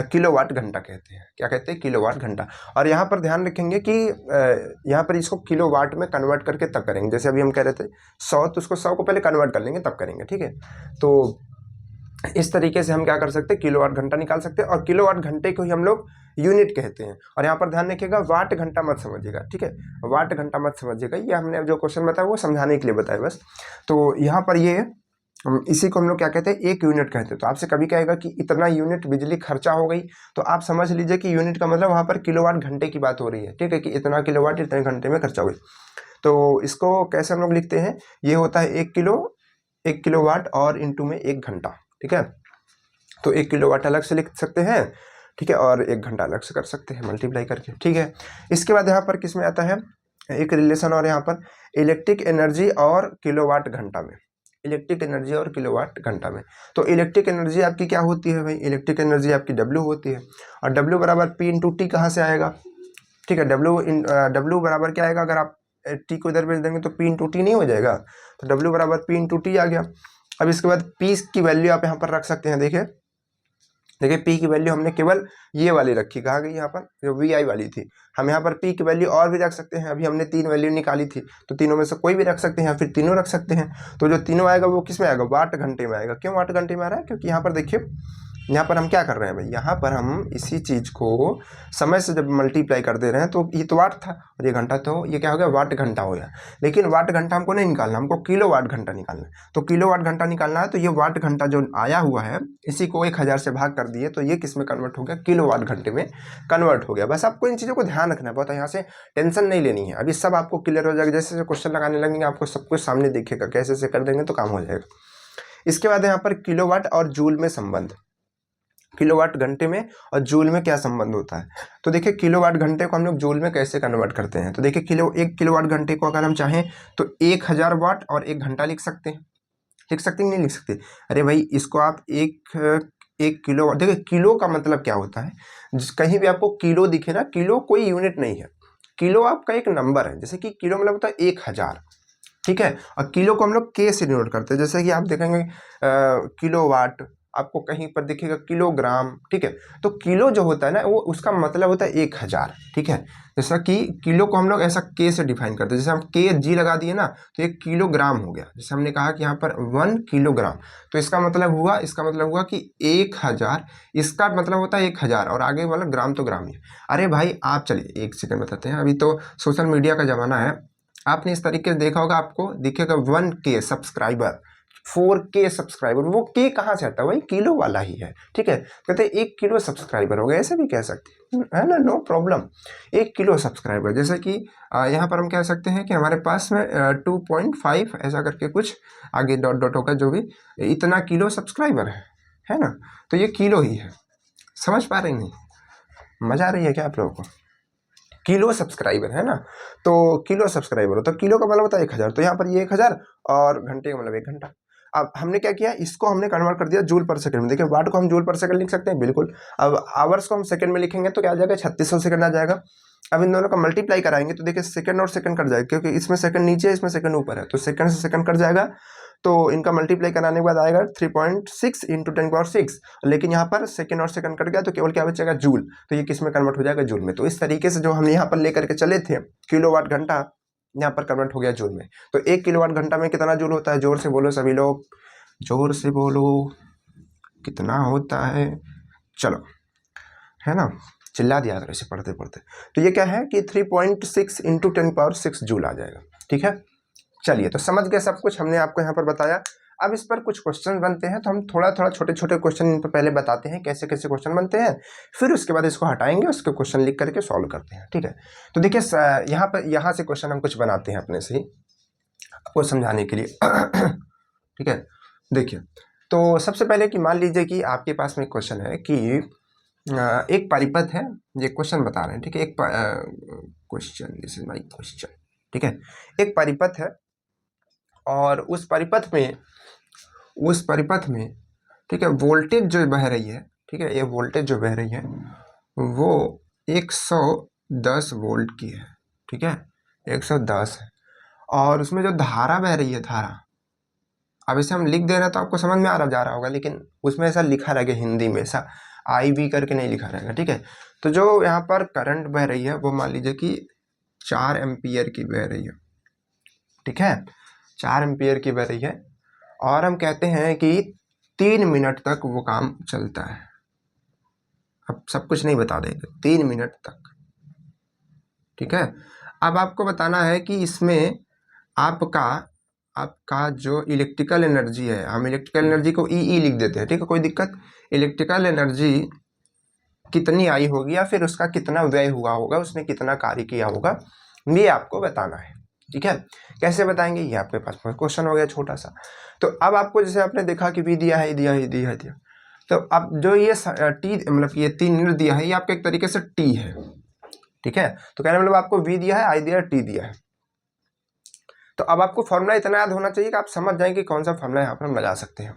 किलोवाट घंटा कहते हैं। क्या कहते हैं, किलोवाट घंटा। और यहाँ पर ध्यान रखेंगे कि यहाँ पर इसको किलोवाट में कन्वर्ट करके तब करेंगे। जैसे अभी हम कह रहे थे 100, तो उसको 100 को पहले कन्वर्ट कर लेंगे तब करेंगे, ठीक है। तो इस तरीके से हम क्या कर सकते हैं, किलोवाट घंटा निकाल सकते हैं, और किलोवाट घंटे को ही हम लोग यूनिट कहते हैं। और यहाँ पर ध्यान रखिएगा, वाट घंटा मत समझिएगा, ठीक है, वाट घंटा मत समझिएगा। ये हमने जो क्वेश्चन बताया वो समझाने के लिए बताया बस। तो यहाँ पर ये इसी को हम लोग क्या कहते हैं, 1 यूनिट कहते हैं। तो आपसे कभी कहेगा कि इतना यूनिट बिजली खर्चा हो गई, तो आप समझ लीजिए कि यूनिट का मतलब वहाँ पर किलोवाट घंटे की बात हो रही है, ठीक है, कि इतना किलोवाट इतने घंटे में खर्चा हुई। तो इसको कैसे हम लोग लिखते हैं, ये होता है 1 किलोवाट और इंटू में 1 घंटा, ठीक है। तो 1 किलोवाट अलग से लिख सकते हैं, ठीक है, और 1 घंटा अलग से कर सकते हैं मल्टीप्लाई करके, ठीक है। इसके बाद यहाँ पर किस में आता है एक रिलेशन, और यहाँ पर इलेक्ट्रिक एनर्जी और किलोवाट घंटा में, इलेक्ट्रिक एनर्जी और किलोवाट घंटा में। तो इलेक्ट्रिक एनर्जी आपकी क्या होती है भाई, इलेक्ट्रिक एनर्जी आपकी W होती है, और W बराबर P इंटू टी कहाँ से आएगा, ठीक है। W बराबर क्या आएगा, अगर आप T को इधर भेज देंगे तो P इंटू टी नहीं हो जाएगा, तो W बराबर P इंटू टी आ गया। अब इसके बाद P की वैल्यू आप यहाँ पर रख सकते हैं। देखिए P की वैल्यू हमने केवल ये वाली रखी, कहाँ गई, यहाँ पर जो VI वाली थी। हम यहाँ पर P की वैल्यू और भी रख सकते हैं। अभी हमने 3 वैल्यू निकाली थी, तो तीनों में से कोई भी रख सकते हैं, फिर तीनों रख सकते हैं। तो जो तीनों आएगा वो किस में आएगा, वाट घंटे में आएगा। क्यों वाट घंटे में आ रहा है, क्योंकि यहाँ पर देखिए, यहाँ पर हम क्या कर रहे हैं भाई, यहाँ पर हम इसी चीज़ को समय से जब मल्टीप्लाई कर दे रहे हैं, तो ये तो वाट था और ये घंटा, तो ये क्या हो गया, वाट घंटा हो गया। लेकिन वाट घंटा हमको नहीं निकालना, हमको किलो वाट घंटा निकालना है। तो किलो वाट घंटा निकालना है, तो ये वाट घंटा जो आया हुआ है, इसी को 1000 से भाग कर दिए, तो ये किस में कन्वर्ट हो गया, किलो वाट घंटे में कन्वर्ट हो गया। बस आपको इन चीज़ों को ध्यान रखना है, बहुत यहाँ से टेंशन नहीं लेनी है। अभी सब आपको क्लियर हो जाएगा, जैसे क्वेश्चन लगाने लगेंगे आपको सब कुछ सामने दिखेगा, कैसे से कर देंगे तो काम हो जाएगा। इसके बाद यहाँ पर किलोवाट और जूल में संबंध, किलोवाट घंटे में और जूल में क्या संबंध होता है। तो देखिए किलोवाट घंटे को हम लोग जूल में कैसे कन्वर्ट करते हैं। तो देखिए 1 किलोवाट घंटे को अगर हम चाहें तो 1000 वाट और 1 घंटा लिख सकते हैं। लिख सकते हैं नहीं लिख सकते, अरे भाई इसको आप 1 किलो। देखिए किलो का मतलब क्या होता है, कहीं भी आपको किलो दिखे ना, किलो कोई यूनिट नहीं है, किलो आपका एक नंबर है। जैसे कि किलो मतलब होता है 1000, ठीक है। और किलो को हम लोग के से डिनोट करते हैं, जैसे कि आप देखेंगे किलोवाट, आपको कहीं पर दिखेगा किलोग्राम, ठीक है। तो किलो जो होता है ना, वो उसका मतलब होता है 1000, ठीक है। जैसा कि किलो को हम लोग ऐसा के से डिफाइन करते हैं, जैसे हम के जी लगा दिए ना, तो 1 किलोग्राम हो गया। जैसे हमने कहा कि यहाँ पर 1 किलोग्राम, तो इसका मतलब हुआ कि 1000, इसका मतलब होता है 1000, और आगे वाला ग्राम तो ग्राम ही है। अरे भाई आप चलिए 1 सेकंड बताते हैं, अभी तो सोशल मीडिया का ज़माना है, आपने इस तरीके से देखा होगा, आपको दिखेगा 1K सब्सक्राइबर, 4K सब्सक्राइबर, वो के कहाँ से आता है, वही किलो वाला ही है, ठीक है। कहते हैं 1 किलो सब्सक्राइबर हो गए, ऐसे भी कह सकते हैं, है ना, नो प्रॉब्लम। 1 किलो सब्सक्राइबर, जैसे कि यहाँ पर हम कह सकते हैं कि हमारे पास में 2.5 ऐसा करके कुछ आगे डॉट डॉट होगा, जो भी इतना किलो सब्सक्राइबर है ना। तो ये किलो ही है, समझ पा रहे नहीं, मजा आ रही है क्या आप लोगों को? किलो सब्सक्राइबर है ना, तो किलो सब्सक्राइबर हो तो किलो का मतलब होता है 1000, तो यहाँ पर ये 1000, और घंटे का मतलब 1 घंटा। अब हमने क्या किया, इसको हमने कन्वर्ट कर दिया जूल पर सेकंड में। देखिए वाट को हम जूल पर सेकंड लिख सकते हैं, बिल्कुल। अब आवर्स को हम सेकंड में लिखेंगे तो क्या आ जाएगा, 3600 सेकंड आ जाएगा। अब इन दोनों का मल्टीप्लाई कराएंगे तो देखिए सेकंड और सेकंड कट जाएगा, क्योंकि इसमें सेकंड नीचे है, इसमें सेकंड ऊपर है, तो सेकंड से सेकंड कट जाएगा। तो इनका मल्टीप्लाई कराने के बाद आएगा 3.6 इंटू 10⁻⁶। लेकिन यहाँ पर सेकंड और सेकंड कट गया, तो केवल क्या बचेगा, जूल। तो ये किस में कन्वर्ट हो जाएगा, जूल में। तो इस तरीके से जो हम यहाँ पर लेकर के चले थे, किलोवाट घंटा यहाँ पर कन्वर्ट हो गया जूल में। तो 1 किलोवाट घंटा में कितना जूल होता है, जोर से बोलो सभी लोग, जोर से बोलो, कितना होता है, चलो, है ना, चिल्ला दिया करो इसे पढ़ते पढ़ते। तो ये क्या है कि 3.6 इंटू 10⁻⁶ जूल आ जाएगा, ठीक है। चलिए, तो समझ गए सब कुछ, हमने आपको यहाँ पर बताया। अब इस पर कुछ क्वेश्चन बनते हैं, तो हम थोड़ा थोड़ा छोटे छोटे क्वेश्चन इन पर पहले बताते हैं कैसे कैसे क्वेश्चन बनते हैं, फिर उसके बाद इसको हटाएंगे, उसके क्वेश्चन लिख करके सॉल्व करते हैं, ठीक है। तो देखिए यहाँ से क्वेश्चन हम कुछ बनाते हैं अपने से ही, आपको समझाने के लिए ठीक है। देखिए, तो सबसे पहले कि मान लीजिए कि आपके पास में क्वेश्चन है कि एक परिपथ है, ये क्वेश्चन बता रहे हैं, ठीक है। एक question, this is my question, ठीक है। एक परिपथ है, और उस परिपथ में ठीक है, वोल्टेज जो बह रही है, ठीक है, ये वोल्टेज जो बह रही है वो 110 वोल्ट की है, ठीक है, 110 है। और उसमें जो धारा बह रही है, धारा, अब इसे हम लिख दे रहे हैं तो आपको समझ में आ रहा जा रहा होगा, लेकिन उसमें ऐसा लिखा रहेगा हिंदी में, ऐसा IV करके नहीं लिखा रहेगा, ठीक है। तो जो यहाँ पर करंट बह रही है वो मान लीजिए कि 4 एम्पियर की बह रही है, ठीक है, 4 एम्पियर की बह रही है, और हम कहते हैं कि 3 मिनट तक वो काम चलता है। अब सब कुछ नहीं बता देंगे, 3 मिनट तक, ठीक है। अब आपको बताना है कि इसमें आपका जो इलेक्ट्रिकल एनर्जी है, हम इलेक्ट्रिकल एनर्जी को ई लिख देते हैं, ठीक है, कोई दिक्कत। इलेक्ट्रिकल एनर्जी कितनी आई होगी, या फिर उसका कितना व्यय हुआ होगा, उसने कितना कार्य किया होगा, ये आपको बताना है, ठीक है। कैसे बताएंगे, ये आपके पास क्वेश्चन हो गया छोटा सा। तो अब आपको जैसे आपने देखा कि V दिया है, दिया, तो अब जो ये T मतलब ये 3 मिनट दिया है, ये आपका एक तरीके से T है, ठीक है। तो कहने मतलब आपको V दिया है, I दिया है, T दिया है। तो अब आपको फॉर्मूला इतना याद होना चाहिए कि आप समझ जाएं कि कौन सा फॉर्मूला यहाँ पर हम लगा सकते हैं,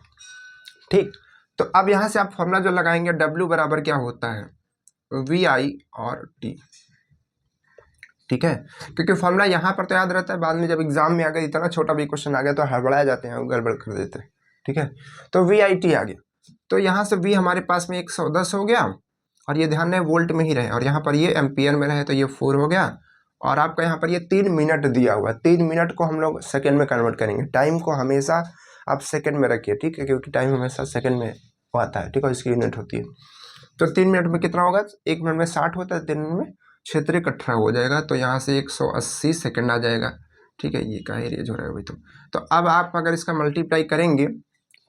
ठीक। तो अब यहाँ से आप फॉर्मूला जो लगाएंगे, W बराबर क्या होता है, VI और T, ठीक है। क्योंकि फॉर्मूला यहाँ पर तो याद रहता है, बाद में जब एग्जाम में आ गया, इतना छोटा भी क्वेश्चन आ गया तो हड़बड़ा जाते हैं, गड़बड़ कर देते हैं, ठीक है। तो VIT आ गया, तो यहाँ से V हमारे पास में 110 हो गया, और ये ध्यान रहे वोल्ट में ही रहे, और यहाँ पर ये एम्पियर में रहे, तो ये 4 हो गया। और आपका यहाँ पर ये 3 मिनट दिया हुआ है, 3 मिनट को हम लोग सेकेंड में कन्वर्ट करेंगे। टाइम को हमेशा आप सेकेंड में रखिए, ठीक है, क्योंकि टाइम हमेशा सेकेंड में आता है, ठीक है, इसकी यूनिट होती है। तो 3 मिनट में कितना होगा, 1 मिनट में 60 होता है, 3 मिनट में 6×3 हो जाएगा, तो यहाँ से 180 सेकेंड आ जाएगा, ठीक है। ये का एरिया जो रहेगा भाई, तो अब आप अगर इसका मल्टीप्लाई करेंगे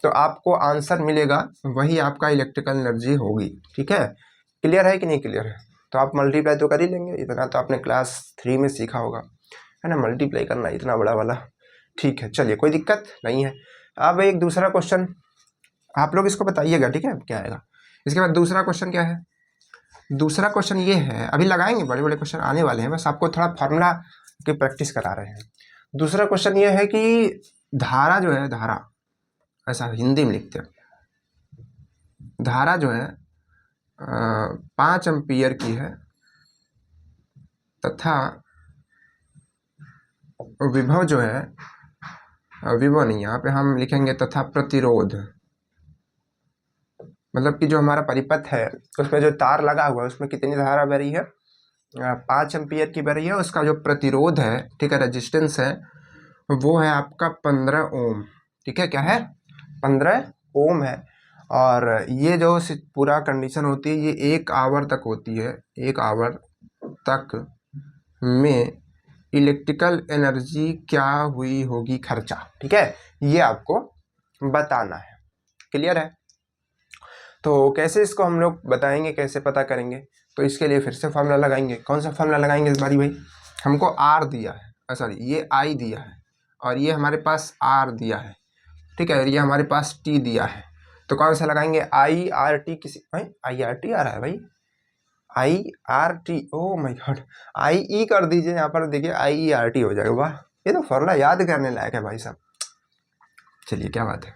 तो आपको आंसर मिलेगा, वही आपका इलेक्ट्रिकल एनर्जी होगी, ठीक है। क्लियर है कि नहीं क्लियर है? तो आप मल्टीप्लाई तो कर ही लेंगे, इतना तो आपने क्लास 3 में सीखा होगा, है ना, मल्टीप्लाई करना इतना बड़ा वाला, ठीक है। चलिए, कोई दिक्कत नहीं है। अब एक दूसरा क्वेश्चन आप लोग इसको बताइएगा, ठीक है, क्या आएगा। इसके बाद दूसरा क्वेश्चन क्या है, दूसरा क्वेश्चन ये है, अभी लगाएंगे, बड़े बड़े क्वेश्चन आने वाले हैं, बस आपको थोड़ा फार्मूला की प्रैक्टिस करा रहे हैं। दूसरा क्वेश्चन ये है कि धारा जो है, धारा ऐसा हिंदी में लिखते हैं, धारा जो है 5 एम्पियर की है तथा विभव जो है, विभव नहीं, यहाँ पे हम लिखेंगे तथा प्रतिरोध, मतलब कि जो हमारा परिपथ है उसमें जो तार लगा हुआ है उसमें कितनी धारा बह रही है, 5 एम्पियर की बह रही है। उसका जो प्रतिरोध है, ठीक है, रेजिस्टेंस है, वो है आपका 15 ओम। ठीक है, क्या है, 15 ओम है। और ये जो पूरा कंडीशन होती है ये 1 आवर तक होती है। 1 आवर तक में इलेक्ट्रिकल एनर्जी क्या हुई होगी खर्चा। ठीक है, ये आपको बताना है। क्लियर है? तो कैसे इसको हम लोग बताएंगे, कैसे पता करेंगे, तो इसके लिए फिर से फार्मूला लगाएंगे। कौन सा फार्मूला लगाएंगे इस बारी भाई? हमको आर दिया है, सॉरी ये आई दिया है और ये हमारे पास आर दिया है। ठीक है, ये हमारे पास टी दिया है, तो कौन सा लगाएंगे? I R T. किसी भाई आई आर टी आ रहा है भाई, I R T, oh my God, I E कर दीजिए यहाँ पर, देखिए आई ई आर टी हो जाएगा। वाह, ये तो फॉर्मूला याद करने लायक है भाई साहब। चलिए, क्या बात है,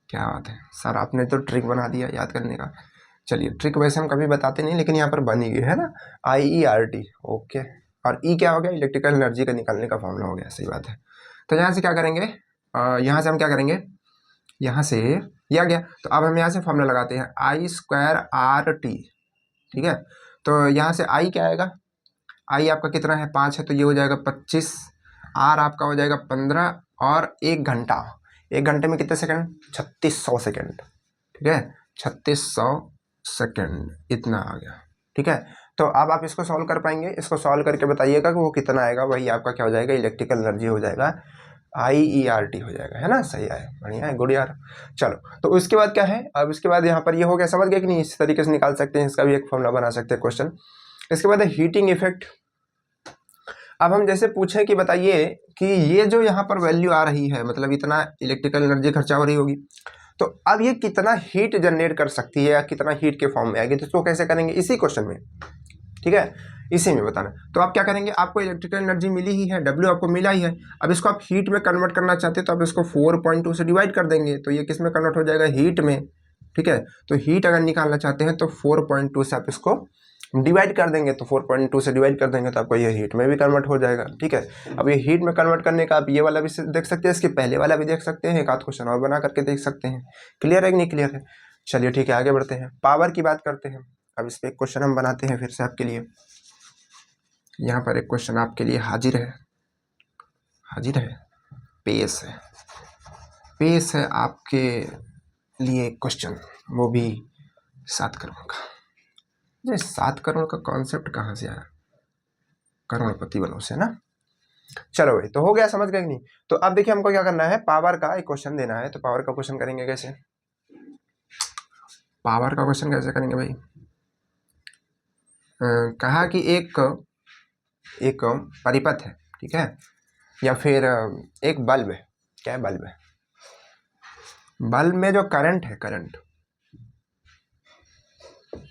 क्या बात है सर, आपने तो ट्रिक बना दिया याद करने का। चलिए, ट्रिक वैसे हम कभी बताते नहीं, लेकिन यहाँ पर बनी गई है ना, आई ई आर टी। ओके, और ई क्या हो गया? इलेक्ट्रिकल एनर्जी का निकालने का फॉर्मूला हो गया। सही बात है। तो यहाँ से क्या करेंगे, यहाँ से हम क्या करेंगे, यहाँ से ये आ गया, तो अब हम यहाँ से फॉर्मूला लगाते हैं, आई स्क्वायर आर टी। ठीक है, तो यहाँ से आई क्या आएगा, आई आपका कितना है, 5 है, तो ये हो जाएगा 25, आर आपका हो जाएगा 15, और 1 घंटा, 1 घंटे में कितने सेकंड? 3600 सेकंड। ठीक है, 3600 सेकंड इतना आ गया। ठीक है, तो अब आप इसको सॉल्व कर पाएंगे? इसको सॉल्व करके बताइएगा कि वो कितना आएगा। वही आपका क्या हो जाएगा, इलेक्ट्रिकल एनर्जी हो जाएगा, आई ई आर टी हो जाएगा, है ना? सही है, बढ़िया है, गुड यार। चलो, तो उसके बाद क्या है, अब इसके बाद यहाँ पर ये हो गया, समझ गए कि नहीं? इस तरीके से निकाल सकते हैं, इसका भी एक फॉर्मूला बना सकते हैं क्वेश्चन। इसके बाद है हीटिंग इफेक्ट। अब हम जैसे पूछे कि बताइए कि ये जो यहाँ पर वैल्यू आ रही है, मतलब इतना इलेक्ट्रिकल एनर्जी खर्चा हो रही होगी, तो अब ये कितना हीट जनरेट कर सकती है या कितना हीट के फॉर्म में आएगी, तो इसको कैसे करेंगे इसी क्वेश्चन में। ठीक है, इसी में बताना। तो आप क्या करेंगे, आपको इलेक्ट्रिकल एनर्जी मिली ही है, डब्ल्यू आपको मिला ही है, अब इसको आप हीट में कन्वर्ट करना चाहते हैं तो आप इसको 4.2 से डिवाइड कर देंगे, तो ये किस में कन्वर्ट हो जाएगा, हीट में। ठीक है, तो हीट अगर निकालना चाहते हैं तो 4.2 से आप इसको डिवाइड कर देंगे, तो 4.2 से डिवाइड कर देंगे तो आपको ये हीट में भी कन्वर्ट हो जाएगा। ठीक है, अब ये हीट में कन्वर्ट करने का आप ये वाला भी देख सकते हैं, इसके पहले वाला भी देख सकते हैं, एक आध क्वेश्चन और बना करके देख सकते हैं। क्लियर है कि नहीं क्लियर है? चलिए ठीक है, आगे बढ़ते हैं, पावर की बात करते हैं। अब इस पर एक क्वेश्चन हम बनाते हैं फिर से आपके लिए। यहाँ पर एक क्वेश्चन आपके लिए हाजिर है, हाजिर है, पेश है, पेश है आपके लिए क्वेश्चन, वो भी 7 करोड़ का। ये 7 करोड़ का कॉन्सेप्ट कहाँ से आया? करोड़पति बनो से ना। चलो भाई, तो हो गया, समझ गए कि नहीं? तो अब देखिए हमको क्या करना है, पावर का एक क्वेश्चन देना है। तो पावर का क्वेश्चन करेंगे कैसे, पावर का क्वेश्चन कैसे करेंगे भाई? कहा कि एक परिपथ है, ठीक है, या फिर एक बल्ब है। क्या है? बल्ब है। बल्ब में जो करंट है, करंट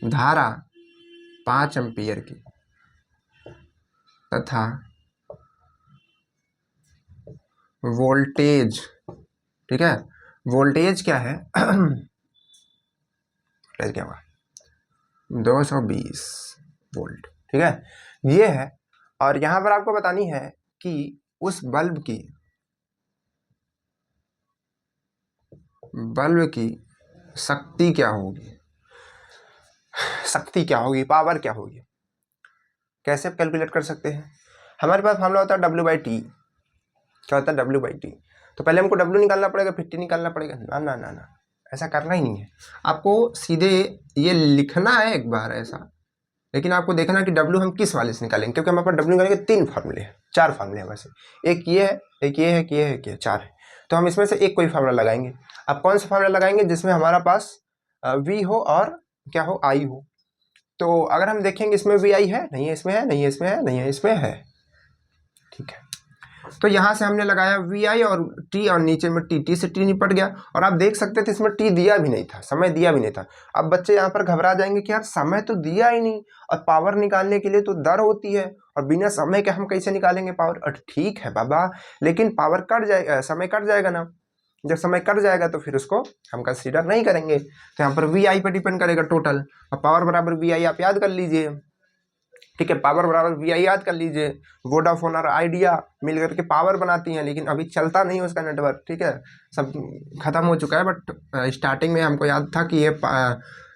धारा 5 एम्पियर की तथा वोल्टेज, ठीक है, वोल्टेज क्या है वोल्टेज क्या हुआ, 220 वोल्ट। ठीक है, ये है। और यहां पर आपको बतानी है कि उस बल्ब की शक्ति क्या होगी, शक्ति क्या होगी, पावर क्या होगी। कैसे कैलकुलेट कर सकते हैं? हमारे पास फॉर्मूला होता है W/T। क्या होता है? W/T। तो पहले हमको W निकालना पड़ेगा, फिर T निकालना पड़ेगा। ना ना ना ना, ऐसा करना ही नहीं है आपको, सीधे ये लिखना है एक बार ऐसा, लेकिन आपको देखना कि W हम किस वाले से निकालेंगे, क्योंकि हमारे पास W निकालेंगे 3 फार्मूले हैं, 4 फार्मूले हैं वैसे, एक ये है, एक ये है, एक ये है, एक ये, 4 है। तो हम इसमें से एक कोई फार्मूला लगाएंगे। अब कौन सा फार्मूला लगाएंगे? जिसमें हमारा पास V हो और क्या हो, I हो। तो अगर हम देखेंगे इसमें VI है, नहीं है इसमें, है नहीं है इसमें, है नहीं है इसमें, है। ठीक है, तो यहां से हमने लगाया VI और T, और नीचे में T से T निपट गया। और आप देख सकते थे इसमें T दिया भी नहीं था, समय दिया भी नहीं था। अब बच्चे यहाँ पर घबरा जाएंगे कि यार समय तो दिया ही नहीं, और पावर निकालने के लिए तो दर होती है, और बिना समय के हम कैसे निकालेंगे पावर? ठीक है बाबा, लेकिन पावर कट जाएगा, समय कट जाएगा ना। जब समय कट जाएगा तो फिर उसको हम कंसीडर नहीं करेंगे। तो यहाँ पर वी आई पर डिपेंड करेगा टोटल, और पावर बराबर वी आई आप याद कर लीजिए, ठीक है, पावर बराबर वी आई याद कर लीजिए। वोडाफोन और आइडिया मिल करके पावर बनाती हैं, लेकिन अभी चलता नहीं उसका नेटवर्क, ठीक है, सब खत्म हो चुका है। बट स्टार्टिंग में हमको याद था कि ये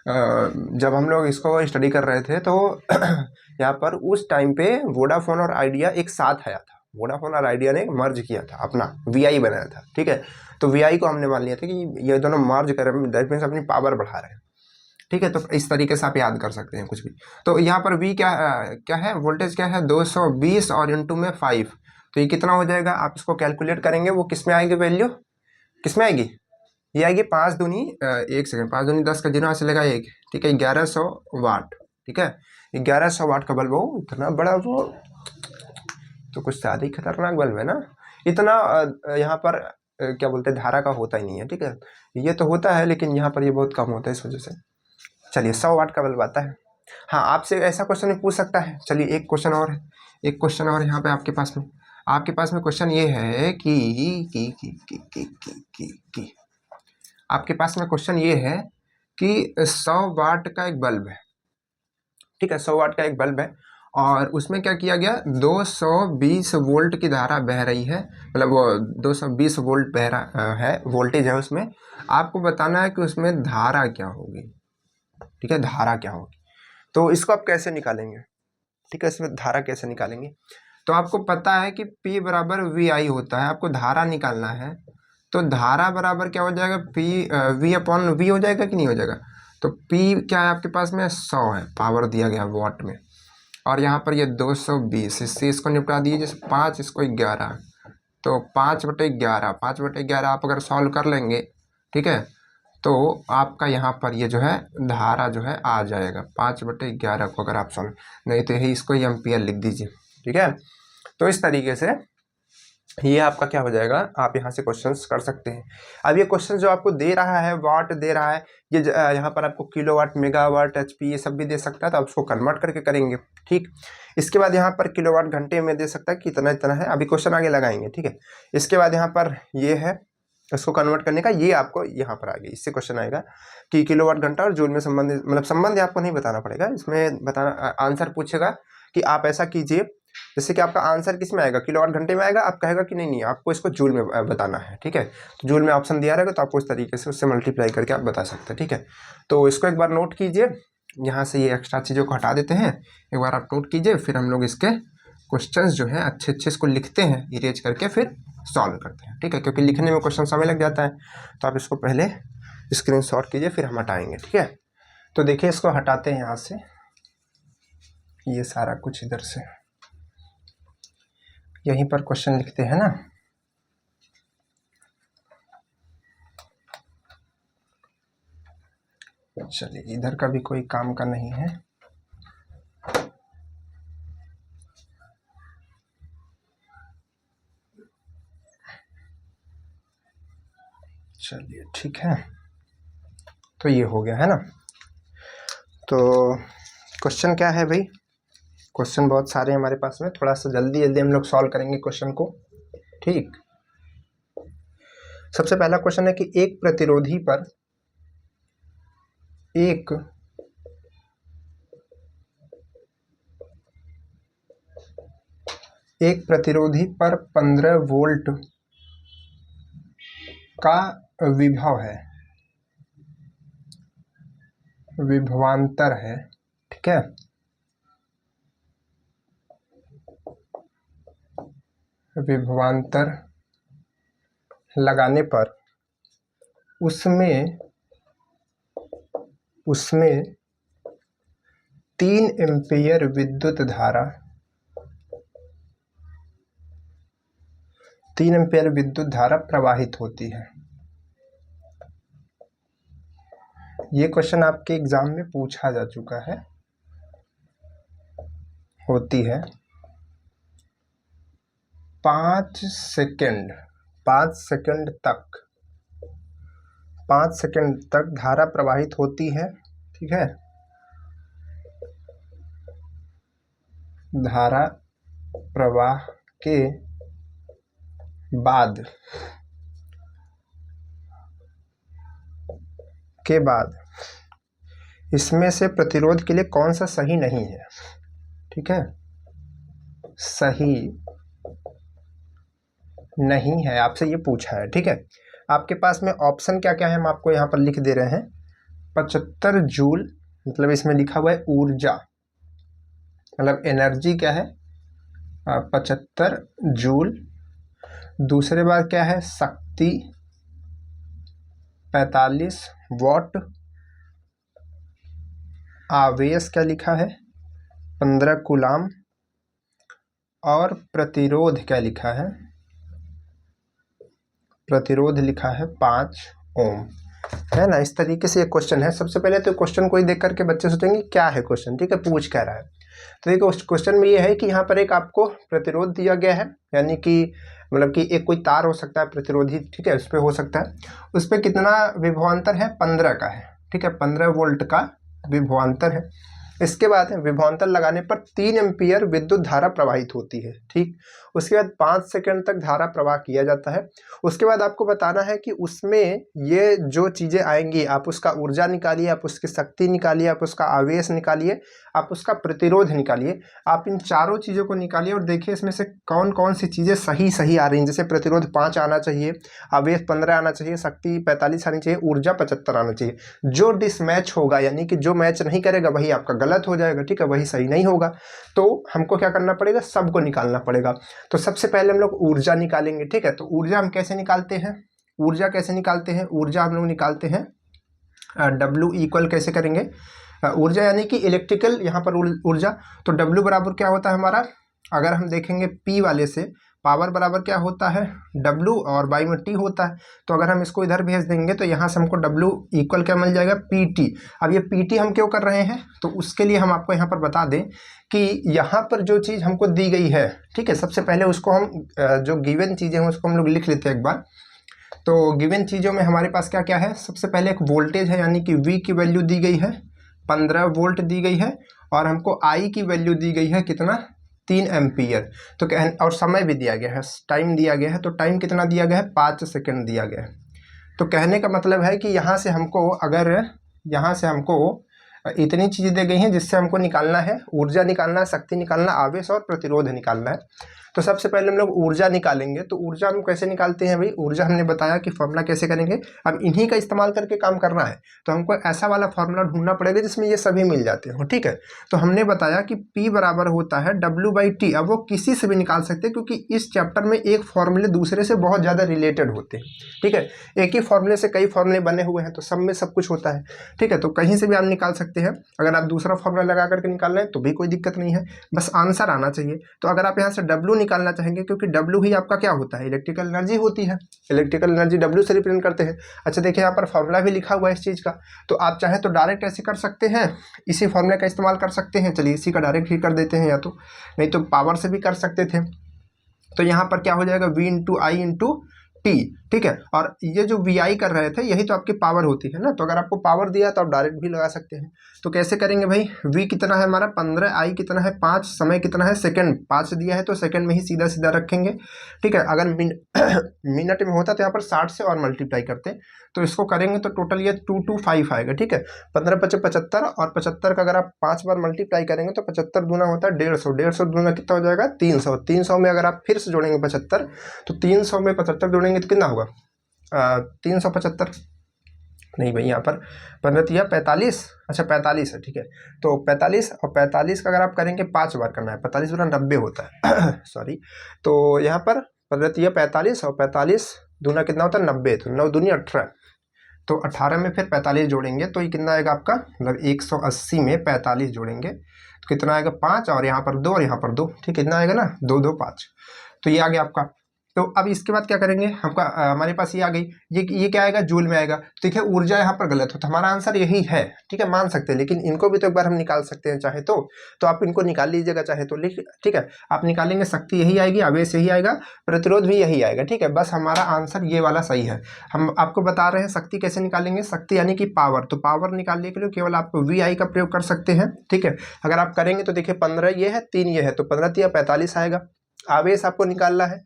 जब हम लोग इसको स्टडी कर रहे थे तो यहाँ पर उस टाइम पे वोडाफोन और आइडिया एक साथ आया था, वोडाफोन और आइडिया ने मर्ज किया था, अपना वीआई बनाया था, ठीक है। तो वीआई को हमने मान लिया था कि ये दोनों मर्ज कर रहे हैं, दैट मीन्स अपनी पावर बढ़ा रहे हैं, ठीक है। तो इस तरीके से आप याद कर सकते हैं कुछ भी। तो यहाँ पर वी क्या है, वोल्टेज क्या है 220 और इंटू में 5, तो ये कितना हो जाएगा, आप इसको कैलकुलेट करेंगे, वो किस में आएगी वैल्यू, किस में आएगी, ये आएगी 5 दूनी 1 सेकेंड, 5 दूनी 10 का 0 चलेगा 1, ठीक है, 1100 वाट, ठीक है। 1100 वाट का बल्ब हो, इतना बड़ा वो तो कुछ ज़्यादा ही खतरनाक बल्ब है ना। इतना यहाँ पर क्या बोलते हैं धारा का होता ही नहीं है, ठीक है। ये तो होता है लेकिन यहाँ पर ये बहुत कम होता है, इस वजह से। चलिए 100 वाट का बल्ब आता है। हाँ, आपसे ऐसा क्वेश्चन भी पूछ सकता है। चलिए एक क्वेश्चन और है, एक क्वेश्चन और यहाँ पे आपके पास में क्वेश्चन ये है कि आपके पास में क्वेश्चन ये है कि 100 वाट का एक बल्ब है, ठीक है, 100 वाट का एक बल्ब है, और उसमें क्या किया गया, 220 वोल्ट की धारा बह रही है, मतलब वो 220 वोल्ट बह रहा है, वोल्टेज है उसमें। आपको बताना है कि उसमें धारा क्या होगी, ठीक है, धारा क्या होगी। तो इसको आप कैसे निकालेंगे, ठीक है, इसमें धारा कैसे निकालेंगे। तो आपको पता है कि P बराबर वी आई होता है, आपको धारा निकालना है। तो धारा बराबर क्या हो जाएगा, वी अपॉन वी हो जाएगा कि नहीं हो जाएगा। तो P क्या है आपके पास में 100 है, पावर दिया गया वॉट में, और यहाँ पर ये 220, इससे इसको निपटा दीजिए, जैसे 5 इसको 11, तो 5/11, 5/11 आप अगर सॉल्व कर लेंगे, ठीक है, तो आपका यहाँ पर ये जो है धारा जो है आ जाएगा 5/11 को, अगर आप सॉल्व, नहीं तो यही इसको एम्पियर लिख दीजिए, ठीक है। तो इस तरीके से ये आपका क्या हो जाएगा, आप यहाँ से क्वेश्चंस कर सकते हैं। अब ये क्वेश्चन जो आपको दे रहा है, वाट दे रहा है, ये यहाँ पर आपको किलोवाट, मेगावाट, एचपी ये सब भी दे सकता है, तो आप उसको कन्वर्ट करके करेंगे, ठीक। इसके बाद यहाँ पर किलोवाट घंटे में दे सकता है कि इतना इतना है, अभी क्वेश्चन आगे लगाएंगे, ठीक है। इसके बाद यहाँ पर ये है, इसको कन्वर्ट करने का, ये आपको यहाँ पर आगे इससे क्वेश्चन आएगा कि किलोवाट घंटा और जूल में संबंधित, मतलब संबंध आपको नहीं बताना पड़ेगा, इसमें बताना आंसर पूछेगा कि आप ऐसा कीजिए, जैसे कि आपका आंसर किस में आएगा, किलोवाट घंटे में आएगा, आप कहेगा कि नहीं आपको इसको जूल में बताना है, ठीक है। तो जूल में ऑप्शन दिया रहेगा, तो आपको इस तरीके से उससे मल्टीप्लाई करके आप बता सकते हैं, ठीक है। तो इसको एक बार नोट कीजिए, यहाँ से ये एक्स्ट्रा चीज़ों को हटा देते हैं, एक बार आप नोट कीजिए, फिर हम लोग इसके क्वेश्चंस जो है अच्छे अच्छे इसको लिखते हैं, इरेज करके फिर सॉल्व करते हैं, ठीक है, क्योंकि लिखने में क्वेश्चन समय लग जाता है। तो आप इसको पहले स्क्रीनशॉट कीजिए, फिर हम हटाएंगे, ठीक है। तो देखिए इसको हटाते हैं यहाँ से, ये सारा कुछ इधर से यहीं पर क्वेश्चन लिखते हैं ना। चलिए इधर का भी कोई काम का नहीं है, चलिए ठीक है, तो ये हो गया है ना। तो क्वेश्चन क्या है भाई, क्वेश्चन बहुत सारे हमारे पास में, थोड़ा सा जल्दी जल्दी हम लोग सॉल्व करेंगे क्वेश्चन को, ठीक। सबसे पहला क्वेश्चन है कि एक प्रतिरोधी पर एक प्रतिरोधी पर 15 वोल्ट का विभव है, विभवांतर है, ठीक है। विभवांतर लगाने पर उसमें 3 एम्पीयर विद्युत धारा, 3 एम्पीयर विद्युत धारा प्रवाहित होती है। ये क्वेश्चन आपके एग्जाम में पूछा जा चुका है, होती है 5 सेकंड तक धारा प्रवाहित होती है, ठीक है। धारा प्रवाह के बाद के बाद इसमें से प्रतिरोध के लिए कौन सा सही नहीं है, ठीक है, सही नहीं है, आपसे ये पूछा है, ठीक है। आपके पास में ऑप्शन क्या क्या है हम आपको यहाँ पर लिख दे रहे हैं। 75 जूल, मतलब इसमें लिखा हुआ है ऊर्जा, मतलब एनर्जी क्या है 75 जूल। दूसरे बार क्या है शक्ति 45 वॉट। आवेश क्या लिखा है 15 कूलाम। और प्रतिरोध क्या लिखा है, प्रतिरोध लिखा है 5 ओम, है ना। इस तरीके से ये क्वेश्चन है। सबसे पहले तो क्वेश्चन को ही देख करके बच्चे सोचेंगे क्या है क्वेश्चन, ठीक है, पूछ क्या रहा है। तो देखो क्वेश्चन में ये है कि यहाँ पर एक आपको प्रतिरोध दिया गया है, यानी कि मतलब कि एक कोई तार हो सकता है प्रतिरोधी, ठीक है, उस पर हो सकता है, उस पर कितना विभवांतर है 15 का है, ठीक है, 15 वोल्ट का विभवांतर है। इसके बाद विभवांतर लगाने पर 3 एम्पीयर विद्युत धारा प्रवाहित होती है, ठीक। उसके बाद 5 सेकंड तक धारा प्रवाह किया जाता है। उसके बाद आपको बताना है कि उसमें ये जो चीज़ें आएंगी, आप उसका ऊर्जा निकालिए, आप उसकी शक्ति निकालिए, आप उसका आवेश निकालिए, आप उसका प्रतिरोध निकालिए। आप इन चारों चीज़ों को निकालिए और देखिए इसमें से कौन कौन सी चीज़ें सही सही आ रही हैं। जैसे प्रतिरोध 5 आना चाहिए, आवेश 15 आना चाहिए, शक्ति 45 आनी चाहिए, ऊर्जा 75 आना चाहिए। जो डिसमैच होगा, यानी कि जो मैच नहीं करेगा वही आपका गलत हो जाएगा, ठीक है, वही सही नहीं होगा। तो हमको क्या करना पड़ेगा, सबको निकालना पड़ेगा। तो सबसे पहले हम लोग ऊर्जा निकालेंगे, ठीक है। तो ऊर्जा हम कैसे निकालते हैं, ऊर्जा कैसे निकालते हैं, ऊर्जा हम लोग निकालते हैं W इक्वल कैसे करेंगे, ऊर्जा यानी कि इलेक्ट्रिकल यहाँ पर ऊर्जा। तो W बराबर क्या होता है हमारा, अगर हम देखेंगे P वाले से, पावर बराबर क्या होता है W और बाई में T होता है। तो अगर हम इसको इधर भेज देंगे तो यहाँ से हमको W इक्वल क्या मिल जाएगा PT। अब ये PT हम क्यों कर रहे हैं, तो उसके लिए हम आपको यहाँ पर बता दें कि यहाँ पर जो चीज़ हमको दी गई है, ठीक है, सबसे पहले उसको हम जो गिवन चीज़ें हैं उसको हम लोग लिख लेते हैं एक बार। तो गिवन चीज़ों में हमारे पास क्या क्या है, सबसे पहले एक वोल्टेज है, यानी कि V की वैल्यू दी गई है 15 वोल्ट दी गई है, और हमको I की वैल्यू दी गई है कितना 3 एम्पीयर। तो और समय भी दिया गया है, टाइम दिया गया है। तो टाइम कितना दिया गया है 5 सेकंड दिया गया है। तो कहने का मतलब है कि यहाँ से हमको, अगर यहाँ से हमको इतनी चीज़ें दी गई हैं जिससे हमको निकालना है, ऊर्जा निकालना है, शक्ति निकालना, आवेश और प्रतिरोध निकालना है। तो सबसे पहले हम लोग ऊर्जा निकालेंगे। तो ऊर्जा हम कैसे निकालते हैं भाई, ऊर्जा हमने बताया कि फॉर्मूला कैसे करेंगे, अब इन्हीं का इस्तेमाल करके काम करना है। तो हमको ऐसा वाला फॉर्मूला ढूंढना पड़ेगा जिसमें ये सभी मिल जाते हो, ठीक है। तो हमने बताया कि P बराबर होता है W/T। अब वो किसी से भी निकाल सकते हैं क्योंकि इस चैप्टर में एक फॉर्मूले दूसरे से बहुत ज़्यादा रिलेटेड होते हैं, ठीक है। एक ही फॉर्मूले से कई फॉर्मूले बने हुए हैं, तो सब में सब कुछ होता है, ठीक है। तो कहीं से भी आप निकाल सकते हैं। अगर आप दूसरा फॉर्मूला लगा करके निकाल रहे हैं तो भी कोई दिक्कत नहीं है, बस आंसर आना चाहिए। तो अगर आप यहाँ से W निकालना चाहेंगे, क्योंकि W ही आपका क्या होता है, इलेक्ट्रिकल एनर्जी होती है, इलेक्ट्रिकल एनर्जी W से रिप्रेजेंट करते हैं। अच्छा देखिए यहाँ पर फॉर्मूला भी लिखा हुआ है इस चीज़ का, तो आप चाहे तो डायरेक्ट ऐसे कर सकते हैं, इसी फॉर्मूले का इस्तेमाल कर सकते हैं। चलिए इसी का डायरेक्ट ही कर देते हैं, या तो नहीं तो पावर से भी कर सकते थे। तो यहाँ पर क्या हो जाएगा V into I into T, ठीक है। और ये जो VI कर रहे थे यही तो आपकी पावर होती है ना। तो अगर आपको पावर दिया तो आप डायरेक्ट भी लगा सकते हैं। तो कैसे करेंगे भाई, V कितना है हमारा 15, I कितना है 5, समय कितना है सेकंड 5 दिया है, तो सेकंड में ही सीधा सीधा रखेंगे, ठीक है। अगर मिनट में होता तो यहाँ पर 60 से और मल्टीप्लाई करते, तो इसको करेंगे तो टोटल ये 225 आएगा, ठीक है। 15 × 75, और 75 का अगर आप 5 बार मल्टीप्लाई करेंगे तो 75 दूना होता है 150, 150 दूना कितना हो जाएगा 300, 300 में अगर आप फिर से जोड़ेंगे 75, तो 300 में 75 जोड़ेंगे तो कितना होगा 375 नहीं भाई, यहाँ पर 15 45, अच्छा 45 है, ठीक है। तो 45 और 45 का अगर आप करेंगे 5 बार करना है, 45 × 90 होता है सॉरी। तो यहाँ पर 15 45 और 45 दूना कितना होता है 90, तो 9 दूनी 18, तो 18 में फिर 45 जोड़ेंगे तो ये कितना आएगा आपका, मतलब 180 में 45 जोड़ेंगे तो कितना आएगा 5, और यहाँ पर 2 और यहाँ पर 2, ठीक, कितना आएगा ना 2 2 5, तो ये आ गया आपका। तो अब इसके बाद क्या करेंगे, हमारे पास ये आ गई, ये क्या आएगा जूल में आएगा। तो देखिए ऊर्जा यहाँ पर गलत हो, तो हमारा आंसर यही है, ठीक है, मान सकते हैं। लेकिन इनको भी तो एक बार हम निकाल सकते हैं चाहे तो आप इनको निकाल लीजिएगा चाहे तो, ठीक है। आप निकालेंगे, शक्ति यही आएगी, आवेश यही आएगा, प्रतिरोध भी यही आएगा, ठीक है। बस हमारा आंसर ये वाला सही है। हम आपको बता रहे हैं शक्ति कैसे निकालेंगे, शक्ति यानी कि पावर। तो पावर निकालने के लिए केवल आप VI का प्रयोग कर सकते हैं, ठीक है। अगर आप करेंगे तो देखिए 15 ये है, 3 ये है, तो 15 या 45 आएगा। आवेश आपको निकालना है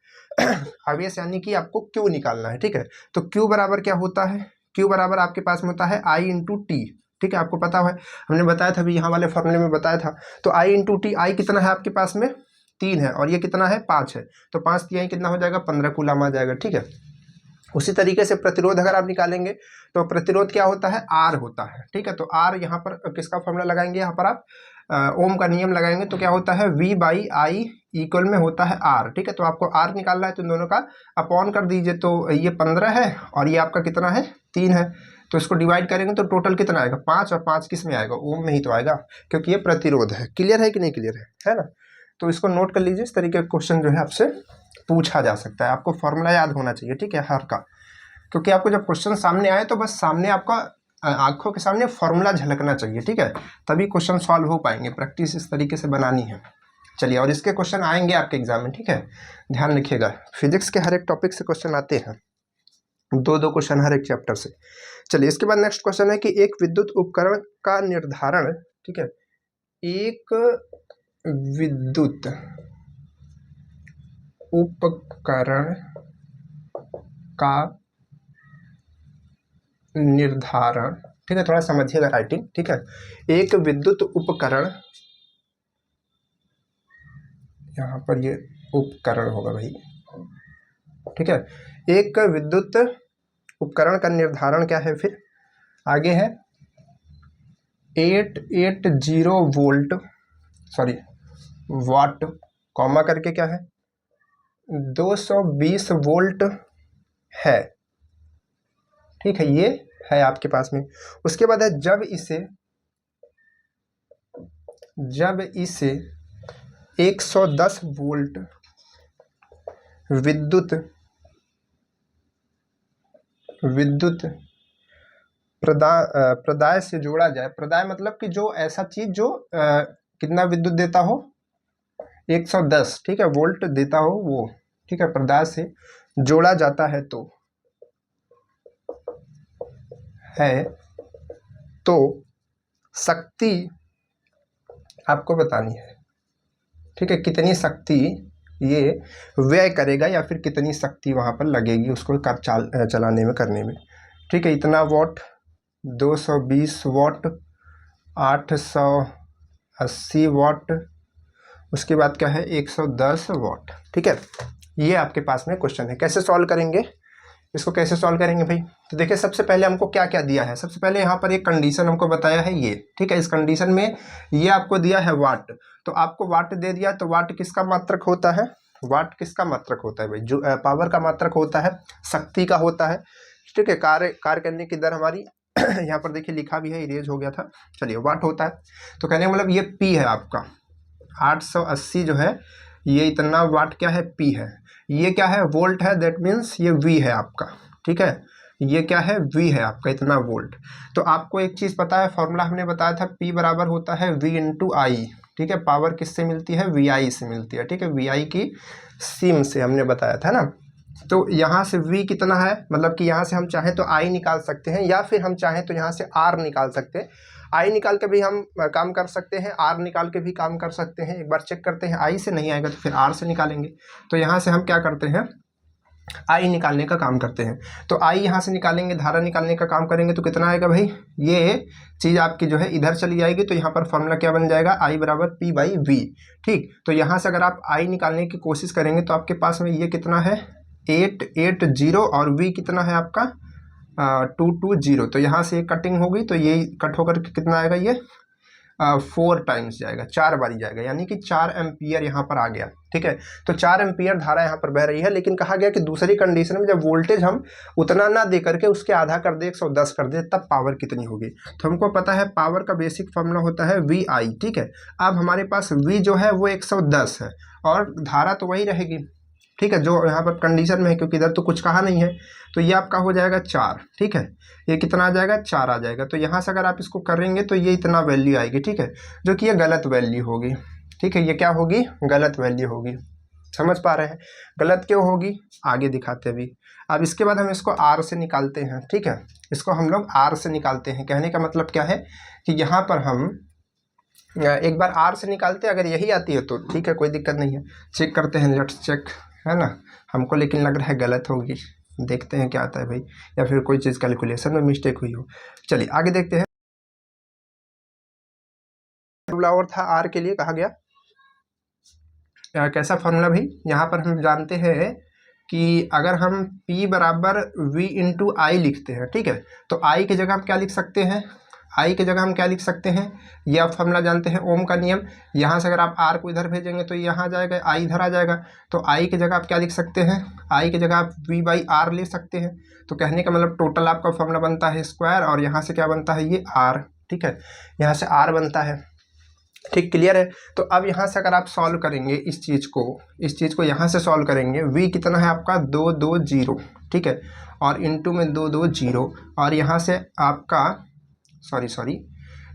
आवेश यानी कि आपको Q निकालना है, ठीक है। तो Q बराबर क्या होता है, Q बराबर आपके पास में होता है I इंटू टी। ठीक है, आपको पता है, हमने बताया था अभी यहाँ वाले फॉर्मूले में बताया था। तो I इंटू टी, आई कितना है आपके पास में 3 है और ये कितना है 5 है, तो 5 तिहाई कितना हो जाएगा 15 कूलम आ जाएगा। ठीक है, उसी तरीके से प्रतिरोध अगर आप निकालेंगे तो प्रतिरोध क्या होता है R होता है। ठीक है, तो R यहाँ पर किसका फॉर्मूला लगाएंगे, यहाँ पर आप ओम का नियम लगाएंगे तो क्या होता है V बाई आई इक्वल में होता है R। ठीक है, तो आपको R निकालना है तो इन दोनों का अपॉन कर दीजिए, तो ये 15 है और ये आपका कितना है 3 है, तो इसको डिवाइड करेंगे तो टोटल कितना आएगा 5, और 5 किस में आएगा, ओम में ही तो आएगा, क्योंकि ये प्रतिरोध है। क्लियर है कि नहीं क्लियर है ना। तो इसको नोट कर लीजिए, इस तरीके का क्वेश्चन जो है आपसे पूछा जा सकता है। आपको फॉर्मूला याद होना चाहिए, ठीक है, हर का, क्योंकि आपको जब क्वेश्चन सामने आए तो बस सामने आपका आंखों के सामने फॉर्मूला झलकना चाहिए। ठीक है, तभी क्वेश्चन सॉल्व हो पाएंगे। प्रैक्टिस इस तरीके से बनानी है। चलिए, और इसके क्वेश्चन आएंगे आपके एग्जाम में। ठीक है, ध्यान रखिएगा, फिजिक्स के हर एक टॉपिक से क्वेश्चन आते हैं, 2-2 क्वेश्चन हर एक चैप्टर से। चलिए, इसके बाद नेक्स्ट क्वेश्चन है कि एक विद्युत उपकरण का निर्धारण, ठीक है, एक विद्युत उपकरण का निर्धारण, ठीक है, थोड़ा समझिएगा राइटिंग। ठीक है, एक विद्युत उपकरण, यहाँ पर ये उपकरण होगा भाई। ठीक है, एक विद्युत उपकरण का निर्धारण क्या है, फिर आगे है 880 वोल्ट, सॉरी वाट, कॉमा करके क्या है 220 वोल्ट है। ठीक है, ये है आपके पास में। उसके बाद है जब इसे 110 वोल्ट विद्युत प्रदाय से जोड़ा जाए। प्रदाय मतलब कि जो ऐसा चीज जो कितना विद्युत देता हो 110, ठीक है, वोल्ट देता हो वो। ठीक है, प्रदाय से जोड़ा जाता है तो शक्ति आपको बतानी है। ठीक है, कितनी शक्ति ये व्यय करेगा या फिर कितनी शक्ति वहां पर लगेगी उसको चलाने में, करने में। ठीक है, इतना वॉट, 220 वॉट, 880 वॉट, उसके बाद क्या है 110 वॉट। ठीक है, ये आपके पास में क्वेश्चन है। कैसे सॉल्व करेंगे इसको, कैसे सॉल्व करेंगे भाई? तो देखिए, सबसे पहले हमको क्या क्या दिया है। सबसे पहले यहाँ पर एक कंडीशन हमको बताया है ये। ठीक है, इस कंडीशन में ये आपको दिया है वाट, तो आपको वाट दे दिया, तो वाट किसका मात्रक होता है, वाट किसका मात्रक होता है भाई, जो पावर का मात्रक होता है, शक्ति का होता है। ठीक है, कार्य करने की दर हमारी यहाँ पर देखिए लिखा भी है, इरेज हो गया था। चलिए, वाट होता है, तो कहने का मतलब ये पी है आपका 880 जो है ये इतना वाट क्या है, पी है। ये क्या है, वोल्ट है, दैट मीन्स ये वी है आपका। ठीक है, ये क्या है, वी है आपका, इतना वोल्ट। तो आपको एक चीज पता है, फॉर्मूला हमने बताया था, पी बराबर होता है वी इंटू आई। ठीक है, पावर किससे मिलती है, वी आई से मिलती है। ठीक है, वी आई की सिम से हमने बताया था ना। तो यहाँ से v कितना है, मतलब कि यहाँ से हम चाहें तो i निकाल सकते हैं, या फिर हम चाहें तो यहाँ से r निकाल सकते हैं। i निकाल के भी हम काम कर सकते हैं, r निकाल के भी काम कर सकते हैं। एक बार चेक करते हैं, i से नहीं आएगा तो फिर r से निकालेंगे। तो यहाँ से हम क्या करते हैं, i निकालने का काम करते हैं। तो i यहाँ से निकालेंगे, धारा निकालने का काम करेंगे, तो कितना आएगा भाई, ये चीज़ आपकी जो है इधर चली जाएगी। तो यहाँ पर फॉर्मूला क्या बन जाएगा, i बराबर p बाई वी। ठीक, तो यहाँ से अगर आप i निकालने की कोशिश करेंगे तो आपके पास में ये कितना है 880 और v कितना है आपका 220। तो यहाँ से कटिंग होगी तो ये कट होकर के कितना आएगा, ये 4 टाइम्स जाएगा, 4 बारी जाएगा, यानी कि 4 एम्पियर यहाँ पर आ गया। ठीक है, तो 4 एम्पियर धारा यहाँ पर बह रही है। लेकिन कहा गया कि दूसरी कंडीशन में जब वोल्टेज हम उतना ना दे करके उसके आधा कर दे, 110 कर दे, तब पावर कितनी होगी। तो हमको पता है पावर का बेसिक फॉर्मूला होता है वी आई। ठीक है, अब हमारे पास वी जो है वो 110 है और धारा तो वही रहेगी। ठीक है, जो यहाँ पर कंडीशन में है, क्योंकि इधर तो कुछ कहा नहीं है। तो ये आपका हो जाएगा 4। ठीक है, ये कितना आ जाएगा, 4 आ जाएगा। तो यहाँ से अगर आप इसको करेंगे तो ये इतना वैल्यू आएगी। ठीक है, जो कि ये गलत वैल्यू होगी। ठीक है, ये क्या होगी, गलत वैल्यू होगी। समझ पा रहे हैं, गलत क्यों होगी, आगे दिखाते अभी। अब इसके बाद हम इसको r से निकालते हैं। ठीक है, इसको हम लोग r से निकालते हैं। कहने का मतलब क्या है कि यहाँ पर हम एक बार r से निकालते हैं, अगर यही आती है तो ठीक है, कोई दिक्कत नहीं है। चेक करते हैं, लेट्स चेक, है ना। हमको लेकिन लग रहा है गलत होगी, देखते हैं क्या आता है भाई, या फिर कोई चीज़ कैलकुलेशन में मिस्टेक हुई हो। चलिए आगे देखते हैं। फॉर्मूला और था आर के लिए कहा गया, कैसा फॉर्मूला भाई, यहाँ पर हम जानते हैं कि अगर हम P बराबर V इंटू आई लिखते हैं, ठीक है, तो I की जगह हम क्या लिख सकते हैं, I की जगह हम क्या लिख सकते हैं, यह आप फॉर्मूला जानते हैं, ओम का नियम। यहाँ से अगर आप R को इधर भेजेंगे तो यहाँ आ जाएगा, I इधर आ जाएगा, तो I की जगह आप क्या लिख सकते हैं, I की जगह आप V बाई आर ले सकते हैं। तो कहने का मतलब टोटल आपका फॉर्मूला बनता है स्क्वायर, और यहाँ से क्या बनता है, ये R, ठीक है, यहाँ से R बनता है, ठीक, क्लियर है। तो अब यहाँ से अगर आप सॉल्व करेंगे इस चीज़ को यहाँ से सॉल्व करेंगे, v कितना है आपका 220, ठीक है, और इंटू में 220, और यहाँ से आपका सॉरी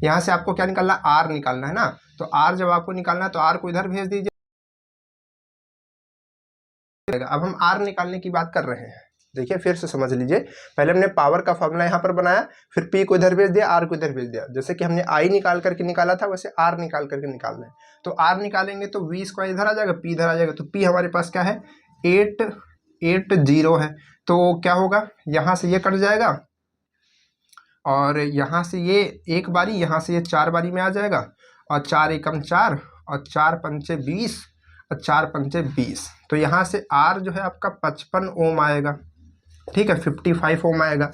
यहाँ से आपको क्या निकालना, r निकालना है ना। तो r जब आपको निकालना है तो r को इधर भेज दीजिए। अब हम r निकालने की बात कर रहे हैं, देखिए फिर से समझ लीजिए, पहले हमने पावर का फॉर्मूला यहाँ पर बनाया, फिर p को इधर भेज दिया, r को इधर भेज दिया। जैसे कि हमने i निकाल करके निकाला था, वैसे r निकाल करके निकालना है। तो r निकालेंगे तो v स्क्वायर इधर आ जाएगा, p इधर आ जाएगा, तो p हमारे पास क्या है 880 है। तो क्या होगा, यहाँ से ये कट जाएगा, और यहाँ से ये एक बारी, यहाँ से ये 4 बारी में आ जाएगा, और 4 एकम 4, और 4 पंचे 20, और 4 पंचे 20। तो यहाँ से R जो है आपका 55 ओम आएगा, ठीक है, 55 ओम आएगा।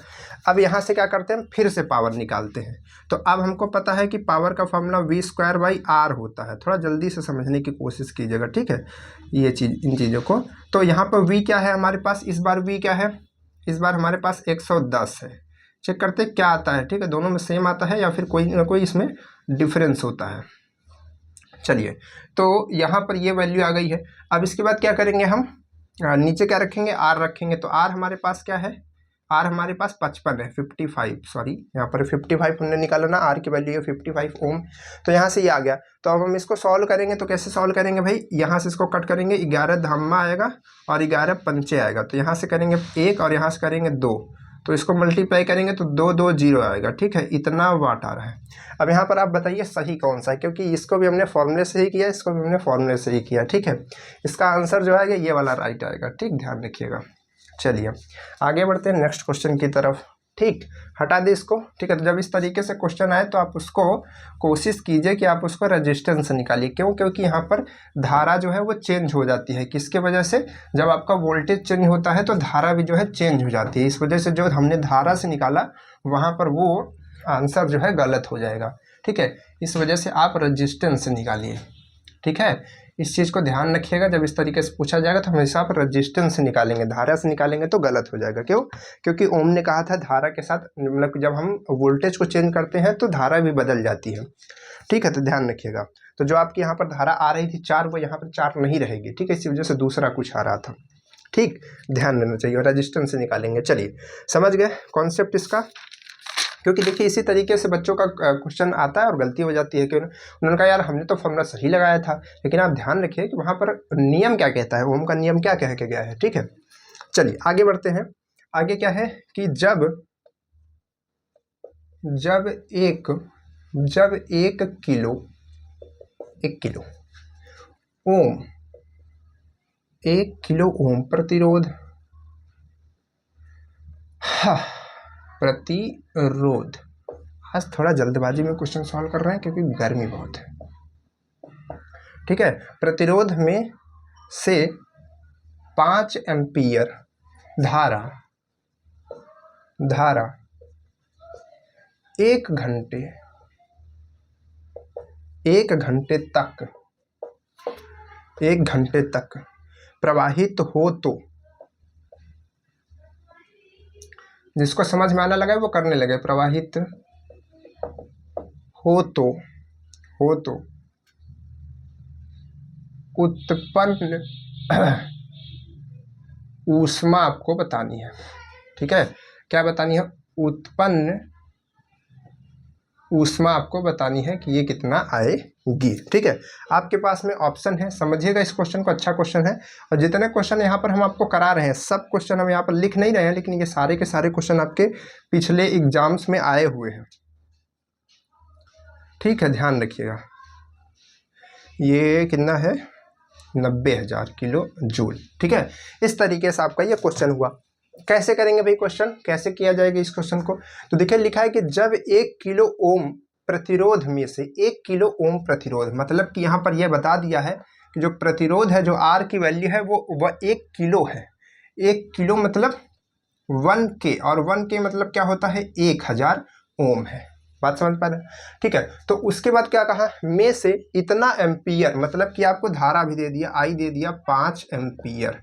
अब यहाँ से क्या करते हैं, फिर से पावर निकालते हैं। तो अब हमको पता है कि पावर का formula v square by R होता है। थोड़ा जल्दी से समझने की कोशिश कीजिएगा, ठीक है, ये चीज़, इन चीज़ों को। तो यहाँ पर v क्या है हमारे पास, इस बार v क्या है, इस बार हमारे पास 110 है। चेक करते क्या आता है, ठीक है, दोनों में सेम आता है या फिर कोई ना कोई इसमें डिफरेंस होता है। चलिए, तो यहाँ पर ये वैल्यू आ गई है। अब इसके बाद क्या करेंगे, हम नीचे क्या रखेंगे, आर रखेंगे। तो आर हमारे पास क्या है, आर हमारे पास 55 है, 55, सॉरी यहाँ पर 55 हमने निकाला ना, आर की वैल्यू है 55 ओम। तो यहाँ से ये आ गया। तो अब हम इसको सॉल्व करेंगे, तो कैसे सॉल्व करेंगे भाई, यहाँ से इसको कट करेंगे, 11 धम्मा आएगा और 11 पंचे आएगा। तो यहाँ से करेंगे 1 और यहाँ से करेंगे 2, तो इसको मल्टीप्लाई करेंगे तो 220 आएगा, ठीक है, इतना वाट आ रहा है। अब यहाँ पर आप बताइए सही कौन सा है, क्योंकि इसको भी हमने फॉर्मूले से ही किया, इसको भी हमने फॉर्मूले से ही किया, ठीक है। इसका आंसर जो आएगा ये वाला राइट आएगा, ठीक, ध्यान रखिएगा। चलिए आगे बढ़ते हैं नेक्स्ट क्वेश्चन की तरफ, ठीक, हटा दे इसको, ठीक है। तो जब इस तरीके से क्वेश्चन आए तो आप उसको कोशिश कीजिए कि आप उसको रेजिस्टेंस निकालिए। क्यों, क्योंकि यहाँ पर धारा जो है वो चेंज हो जाती है। किसके वजह से, जब आपका वोल्टेज चेंज होता है तो धारा भी जो है चेंज हो जाती है। इस वजह से जो हमने धारा से निकाला वहाँ पर वो आंसर जो है गलत हो जाएगा, ठीक है। इस वजह से आप रेजिस्टेंस निकालिए, ठीक है। इस चीज़ को ध्यान रखिएगा, जब इस तरीके से पूछा जाएगा तो हमेशा आप रेजिस्टेंस से निकालेंगे, धारा से निकालेंगे तो गलत हो जाएगा। क्यों, क्योंकि ओम ने कहा था धारा के साथ, मतलब जब हम वोल्टेज को चेंज करते हैं तो धारा भी बदल जाती है, ठीक है, तो ध्यान रखिएगा। तो जो आपकी यहाँ पर धारा आ रही थी 4, वो यहाँ पर 4 नहीं रहेगी, ठीक है, इसी वजह से दूसरा कुछ आ रहा था, ठीक, ध्यान देना चाहिए। और रेजिस्टेंस से निकालेंगे। चलिए समझ गए कॉन्सेप्ट इसका, क्योंकि देखिए इसी तरीके से बच्चों का क्वेश्चन आता है और गलती हो जाती है कि उन्होंने कहा यार हमने तो फॉर्मूला सही लगाया था, लेकिन आप ध्यान रखिए कि वहाँ पर नियम क्या कहता है, ओम का नियम क्या कह के गया है, ठीक है। चलिए आगे बढ़ते हैं। आगे क्या है कि जब एक किलो ओम, 1 किलो ओम प्रतिरोध, आज थोड़ा जल्दबाजी में क्वेश्चन सॉल्व कर रहे हैं क्योंकि गर्मी बहुत है, ठीक है। प्रतिरोध में से 5 एम्पियर धारा 1 घंटे तक प्रवाहित हो तो, जिसको समझ में आने लगा वो करने लगे, प्रवाहित हो तो उत्पन्न ऊष्मा आपको बतानी है, ठीक है। क्या बतानी है, उत्पन्न ऊष्मा आपको बतानी है कि ये कितना आएगी, ठीक है। आपके पास में ऑप्शन है, समझिएगा इस क्वेश्चन को, अच्छा क्वेश्चन है। और जितने क्वेश्चन यहाँ पर हम आपको करा रहे हैं, सब क्वेश्चन हम यहाँ पर लिख नहीं रहे हैं, लेकिन ये सारे के सारे क्वेश्चन आपके पिछले एग्जाम्स में आए हुए हैं, ठीक है, ध्यान रखिएगा। ये कितना है, 90,000 किलो जूल, ठीक है। इस तरीके से आपका ये क्वेश्चन हुआ। कैसे करेंगे भाई क्वेश्चन, कैसे किया जाएगा इस क्वेश्चन को? तो देखिए लिखा है कि जब 1 किलो ओम प्रतिरोध में से 1 किलो ओम प्रतिरोध, मतलब कि यहाँ पर यह बता दिया है कि जो प्रतिरोध है, जो आर की वैल्यू है वो 1 किलो है। 1 किलो मतलब 1K, और 1K मतलब क्या होता है, 1000 ओम है। बात समझ पा रहे हैं? ठीक है। तो उसके बाद क्या कहा, में से इतना एम्पियर, मतलब कि आपको धारा भी दे दिया, आई दे दिया 5 एम्पियर।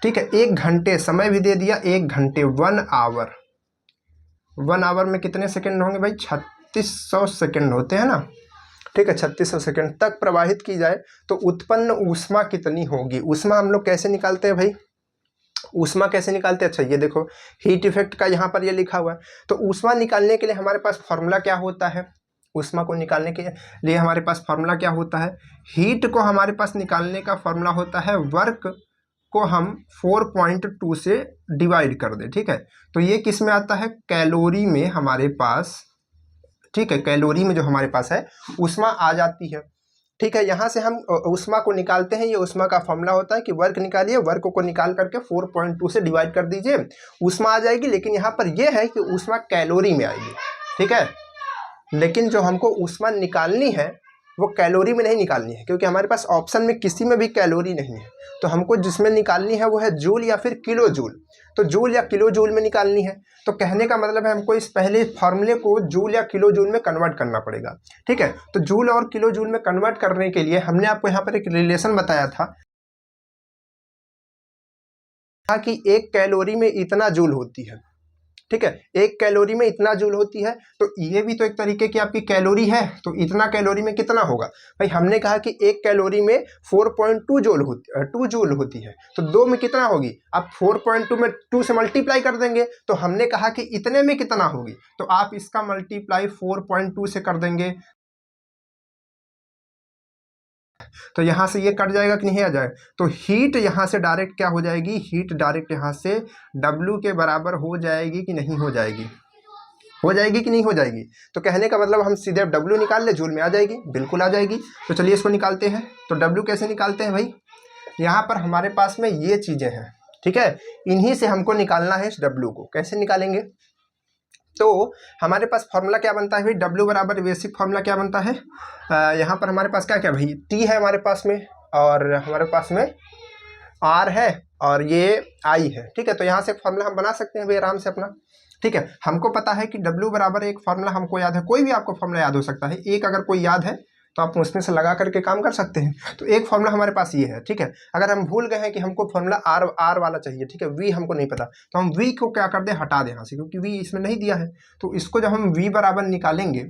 ठीक है। 1 घंटे समय भी दे दिया, 1 घंटे 1 आवर। 1 आवर में कितने सेकंड होंगे भाई, 3600 सेकंड होते हैं ना। ठीक है, 3600 सेकंड तक प्रवाहित की जाए तो उत्पन्न ऊष्मा कितनी होगी? ऊष्मा हम लोग कैसे निकालते हैं भाई, ऊष्मा कैसे निकालते हैं? अच्छा ये देखो, हीट इफेक्ट का यहाँ पर ये लिखा हुआ है। तो ऊष्मा निकालने के लिए हमारे पास फॉर्मूला क्या होता है? ऊष्मा को निकालने के लिए हमारे पास फॉर्मूला क्या होता है? हीट को हमारे पास निकालने का फॉर्मूला होता है, वर्क को हम 4.2 से डिवाइड कर दें। ठीक है। तो ये किस में आता है, कैलोरी में हमारे पास। ठीक है, कैलोरी में जो हमारे पास है ऊष्मा आ जाती है। ठीक है, यहाँ से हम ऊष्मा को निकालते हैं। ये ऊष्मा का फॉर्मूला होता है कि वर्क निकालिए, वर्क को निकाल करके 4.2 से डिवाइड कर दीजिए, ऊष्मा आ जाएगी। लेकिन यहाँ पर यह है कि ऊष्मा कैलोरी में आएगी। ठीक है, लेकिन जो हमको ऊष्मा निकालनी है वो कैलोरी में नहीं निकालनी है, क्योंकि हमारे पास ऑप्शन में किसी में भी कैलोरी नहीं है। तो हमको जिसमें निकालनी है वो है जूल या फिर किलो जूल। तो जूल या किलो जूल में निकालनी है। तो कहने का मतलब है हमको इस पहले फॉर्मूले को जूल या किलो जूल में कन्वर्ट करना पड़ेगा। ठीक है। तो जूल और किलो जूल में कन्वर्ट करने के लिए हमने आपको यहाँ पर एक रिलेशन बताया था कि 1 कैलोरी में इतना जूल होती है। ठीक है, 1 कैलोरी में इतना जूल होती है। तो ये भी तो एक तरीके की आपकी कैलोरी है। तो इतना कैलोरी में कितना होगा भाई, हमने कहा कि 1 कैलोरी में 4.2 जूल होती 2 जूल होती है। तो 2 में कितना होगी, आप 4.2 में 2 से मल्टीप्लाई कर देंगे। तो हमने कहा कि इतने में कितना होगी, तो आप इसका मल्टीप्लाई 4.2 से कर देंगे। तो यहाँ से ये कट जाएगा कि नहीं आ जाएगा। तो हीट यहाँ से डायरेक्ट क्या हो जाएगी, हीट डायरेक्ट यहाँ से W के बराबर हो जाएगी कि नहीं हो जाएगी, हो जाएगी कि नहीं हो जाएगी। तो कहने का मतलब हम सीधे W निकाल ले, जूल में आ जाएगी, बिल्कुल आ जाएगी। तो चलिए इसको निकालते हैं। तो W कैसे निकालते हैं भाई, यहाँ पर हमारे पास में ये चीज़ें हैं। ठीक है, इन्हीं से हमको निकालना है इस W को। कैसे निकालेंगे, तो हमारे पास फॉर्मूला क्या बनता है भाई, W बराबर बेसिक फॉर्मूला क्या बनता है, यहाँ पर हमारे पास क्या क्या भाई, T है हमारे पास में, और हमारे पास में R है, और ये I है। ठीक है, तो यहाँ से फॉर्मूला हम बना सकते हैं भाई आराम से अपना। ठीक है, हमको पता है कि W बराबर एक फॉर्मूला हमको याद है, कोई भी आपको फॉर्मूला याद हो सकता है, एक अगर कोई याद है तो आप उसमें से लगा करके काम कर सकते हैं। तो एक फॉर्मूला हमारे पास ये है। ठीक है, अगर हम भूल गए हैं कि हमको फॉर्मूला आर वाला चाहिए, ठीक है, वी हमको नहीं पता, तो हम वी को क्या कर दें, हटा दें यहाँ से, क्योंकि वी इसमें नहीं दिया है। तो इसको जब हम वी बराबर निकालेंगे,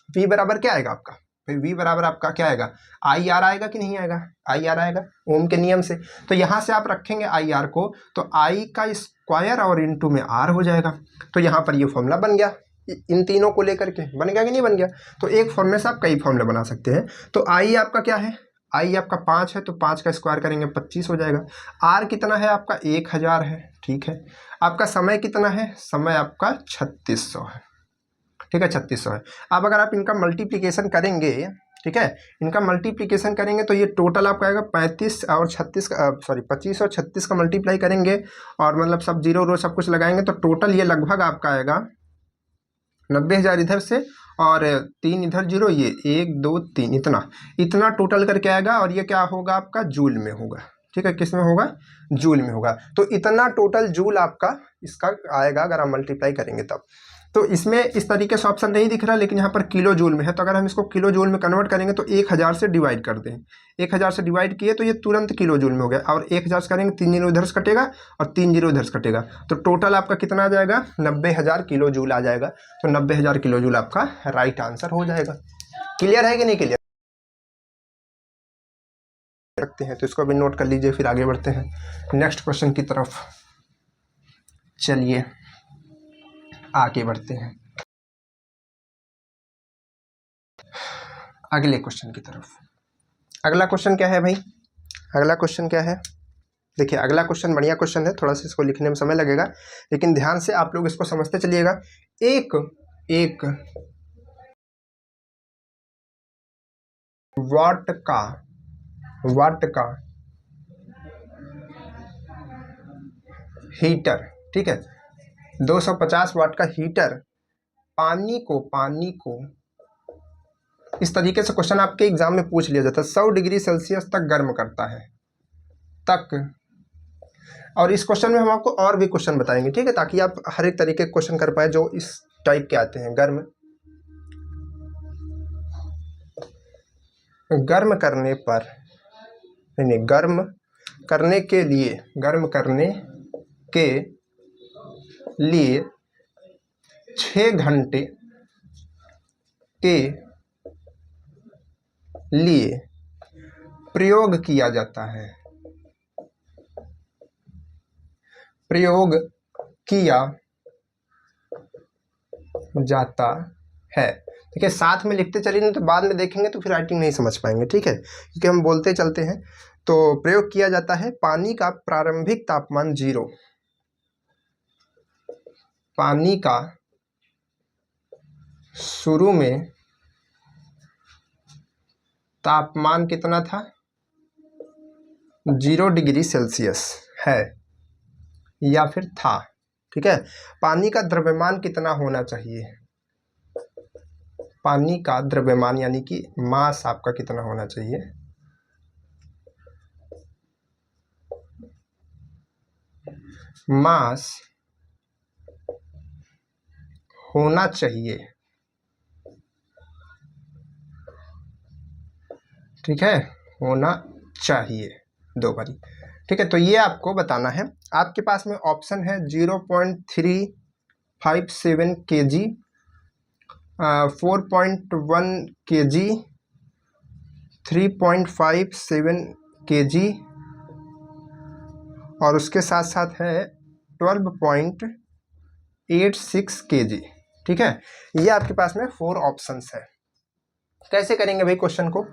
वी बराबर क्या आएगा आपका, वी बराबर आपका क्या आएगा, आई आर आएगा कि नहीं आएगा, आई आर आएगा ओम के नियम से। तो यहाँ से आप रखेंगे आई आर को, तो आई का स्क्वायर और इंटू में आर हो जाएगा। तो यहाँ पर ये फॉर्मूला बन गया, इन तीनों को लेकर के बन गया कि नहीं बन गया। तो एक फॉर्मूले से आप कई फॉर्मूले बना सकते हैं। तो आई आपका क्या है, आई आपका 5 है, तो 5 का स्क्वायर करेंगे 25 हो जाएगा। आर कितना है आपका, 1000 है। ठीक है, आपका समय कितना है, समय आपका 3600 है। ठीक है, 3600 है। अब अगर आप इनका मल्टीप्लीकेशन करेंगे, ठीक है, इनका मल्टीप्लीकेशन करेंगे तो ये टोटल आपका आएगा 35 और 36 का, सॉरी 25 और 36 का मल्टीप्लाई करेंगे, और मतलब सब जीरो रो सब कुछ लगाएंगे, तो टोटल ये लगभग आपका आएगा 90,000 इधर से, और 3 इधर जीरो, ये 1 2 3 इतना टोटल करके आएगा। और ये क्या होगा आपका, जूल में होगा। ठीक है, किस में होगा, जूल में होगा। तो इतना टोटल जूल आपका इसका आएगा अगर हम मल्टीप्लाई करेंगे तब। तो इसमें इस तरीके से ऑप्शन नहीं दिख रहा, लेकिन यहाँ पर किलो जूल में है। तो अगर हम इसको किलो जूल में कन्वर्ट करेंगे तो 1000 से डिवाइड कर दें, 1000 से डिवाइड किए तो ये तुरंत किलो जूल में हो गया। और 1000 से करेंगे 3 जीरो इधर से कटेगा और 3 जीरो इधर से कटेगा, तो टोटल आपका कितना आ जाएगा, 90,000 किलो जूल आ जाएगा। तो 90,000 किलो जूल आपका राइट आंसर हो जाएगा। क्लियर है कि नहीं क्लियर रखते हैं, तो इसको भी नोट कर लीजिए। फिर आगे बढ़ते हैं नेक्स्ट क्वेश्चन की तरफ। चलिए आगे बढ़ते हैं अगले क्वेश्चन की तरफ। अगला क्वेश्चन क्या है भाई, अगला क्वेश्चन क्या है, देखिए अगला क्वेश्चन बढ़िया क्वेश्चन है, थोड़ा सा इसको लिखने में समय लगेगा, लेकिन ध्यान से आप लोग इसको समझते चलिएगा। एक वाट का हीटर ठीक है। 250 वाट का हीटर पानी को इस तरीके से क्वेश्चन आपके एग्जाम में पूछ लिया जाता है, 100 डिग्री सेल्सियस तक गर्म करता है तक। और इस क्वेश्चन में हम आपको और भी क्वेश्चन बताएंगे, ठीक है, ताकि आप हर एक तरीके के क्वेश्चन कर पाए जो इस टाइप के आते हैं। गर्म करने पर नहीं, गर्म करने के लिए 6 घंटे के लिए प्रयोग किया जाता है। ठीक है, साथ में लिखते चलिए, नहीं तो बाद में देखेंगे तो फिर राइटिंग नहीं समझ पाएंगे, ठीक है, क्योंकि हम बोलते चलते हैं। तो प्रयोग किया जाता है पानी का प्रारंभिक तापमान 0। पानी का शुरू में तापमान कितना था? 0 डिग्री सेल्सियस है या फिर था, ठीक है। पानी का द्रव्यमान कितना होना चाहिए? पानी का द्रव्यमान यानी कि मास आपका कितना होना चाहिए? मास होना चाहिए, ठीक है, होना चाहिए 2 बारी, ठीक है। तो ये आपको बताना है। आपके पास में ऑप्शन है 0.357 kg, 4.1 kg, 3.57 kg और उसके साथ साथ है 12.86 kg, ठीक है। ये आपके पास में 4 ऑप्शंस है। कैसे करेंगे भाई क्वेश्चन को?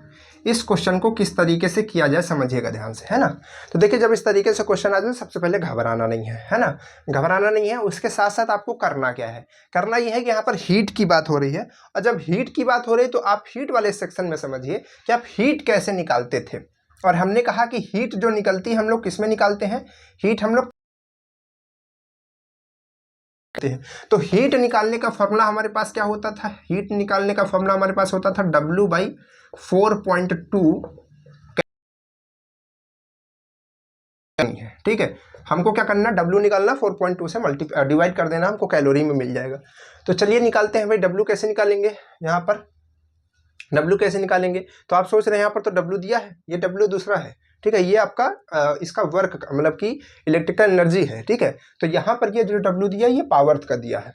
इस क्वेश्चन को किस तरीके से किया जाए समझिएगा ध्यान से, है ना। तो देखिए, जब इस तरीके से क्वेश्चन आ जाए सबसे पहले घबराना नहीं है ना, घबराना नहीं है। उसके साथ साथ आपको करना क्या है? करना यह है कि यहाँ पर हीट की बात हो रही है, और जब हीट की बात हो रही है तो आप हीट वाले सेक्शन में समझिए कि आप हीट कैसे निकालते थे। और हमने कहा कि हीट जो निकलती है हम लोग किस में निकालते हैं? हीट हम लोग तो हीट निकालने का फॉर्मूला हमारे पास क्या होता था? हीट निकालने का फॉर्मूला हमारे पास होता था W/4.2, ठीक है। हमको क्या करना? W निकालना, 4.2 से डिवाइड कर देना, हमको कैलोरी में मिल जाएगा। तो चलिए निकालते हैं भाई। W कैसे निकालेंगे? यहाँ पर W कैसे निकालेंगे? तो आप सोच रहे हैं यहाँ पर तो W दिया है, ये W दूसरा है, ठीक है। ये आपका इसका वर्क मतलब कि इलेक्ट्रिकल एनर्जी है, ठीक है। तो यहाँ पर ये जो W दिया ये पावर का दिया है,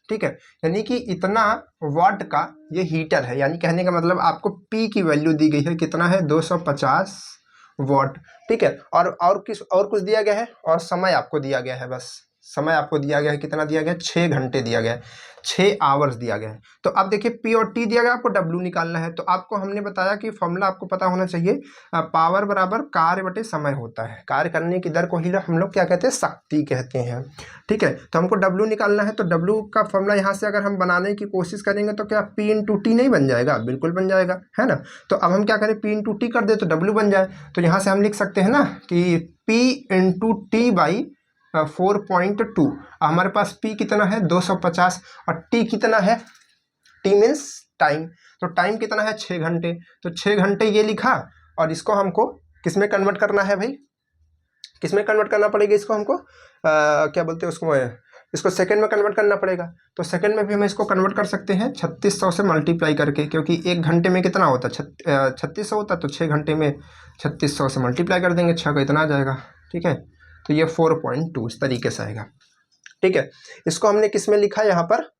ठीक है। यानी कि इतना वाट का ये हीटर है, यानी कहने का मतलब आपको P की वैल्यू दी गई है, कितना है? 250 वाट, ठीक है। और कुछ दिया गया है, और समय आपको दिया गया है, बस समय आपको दिया गया है, कितना दिया गया है? 6 घंटे दिया गया है, 6 आवर्स दिया गया है। तो अब देखिए P और T दिया गया, आपको W निकालना है। तो आपको हमने बताया कि फॉर्मूला आपको पता होना चाहिए, पावर बराबर कार्य बटे समय होता है। कार्य करने की दर को ही हम लोग क्या कहते हैं? शक्ति कहते हैं, ठीक है। तो हमको W निकालना है, तो W का फॉर्मूला यहाँ से अगर हम बनाने की कोशिश करेंगे तो क्या P × T नहीं बन जाएगा? बिल्कुल बन जाएगा, है ना। तो अब हम क्या करें? P × T कर दे तो W बन जाए। तो यहाँ से हम लिख सकते हैं ना कि P × T/4.2। हमारे पास P कितना है? 250, और T कितना है? T means time. तो टाइम कितना है? 6 घंटे। तो 6 घंटे ये लिखा, और इसको हमको किस में कन्वर्ट करना है भाई? किस में कन्वर्ट करना पड़ेगा इसको? हमको क्या बोलते हैं उसको? इसको सेकंड में कन्वर्ट करना पड़ेगा। तो सेकंड में भी हम इसको कन्वर्ट कर सकते हैं 3600 से मल्टीप्लाई करके, क्योंकि 1 घंटे में कितना होता है? 3600 होता है। तो 6 घंटे में 3600 से मल्टीप्लाई कर देंगे, 6 का इतना आ जाएगा, ठीक है। तो ये 4.2 इस तरीके से आएगा, ठीक है। इसको हमने किस में लिखा है? यहाँ पर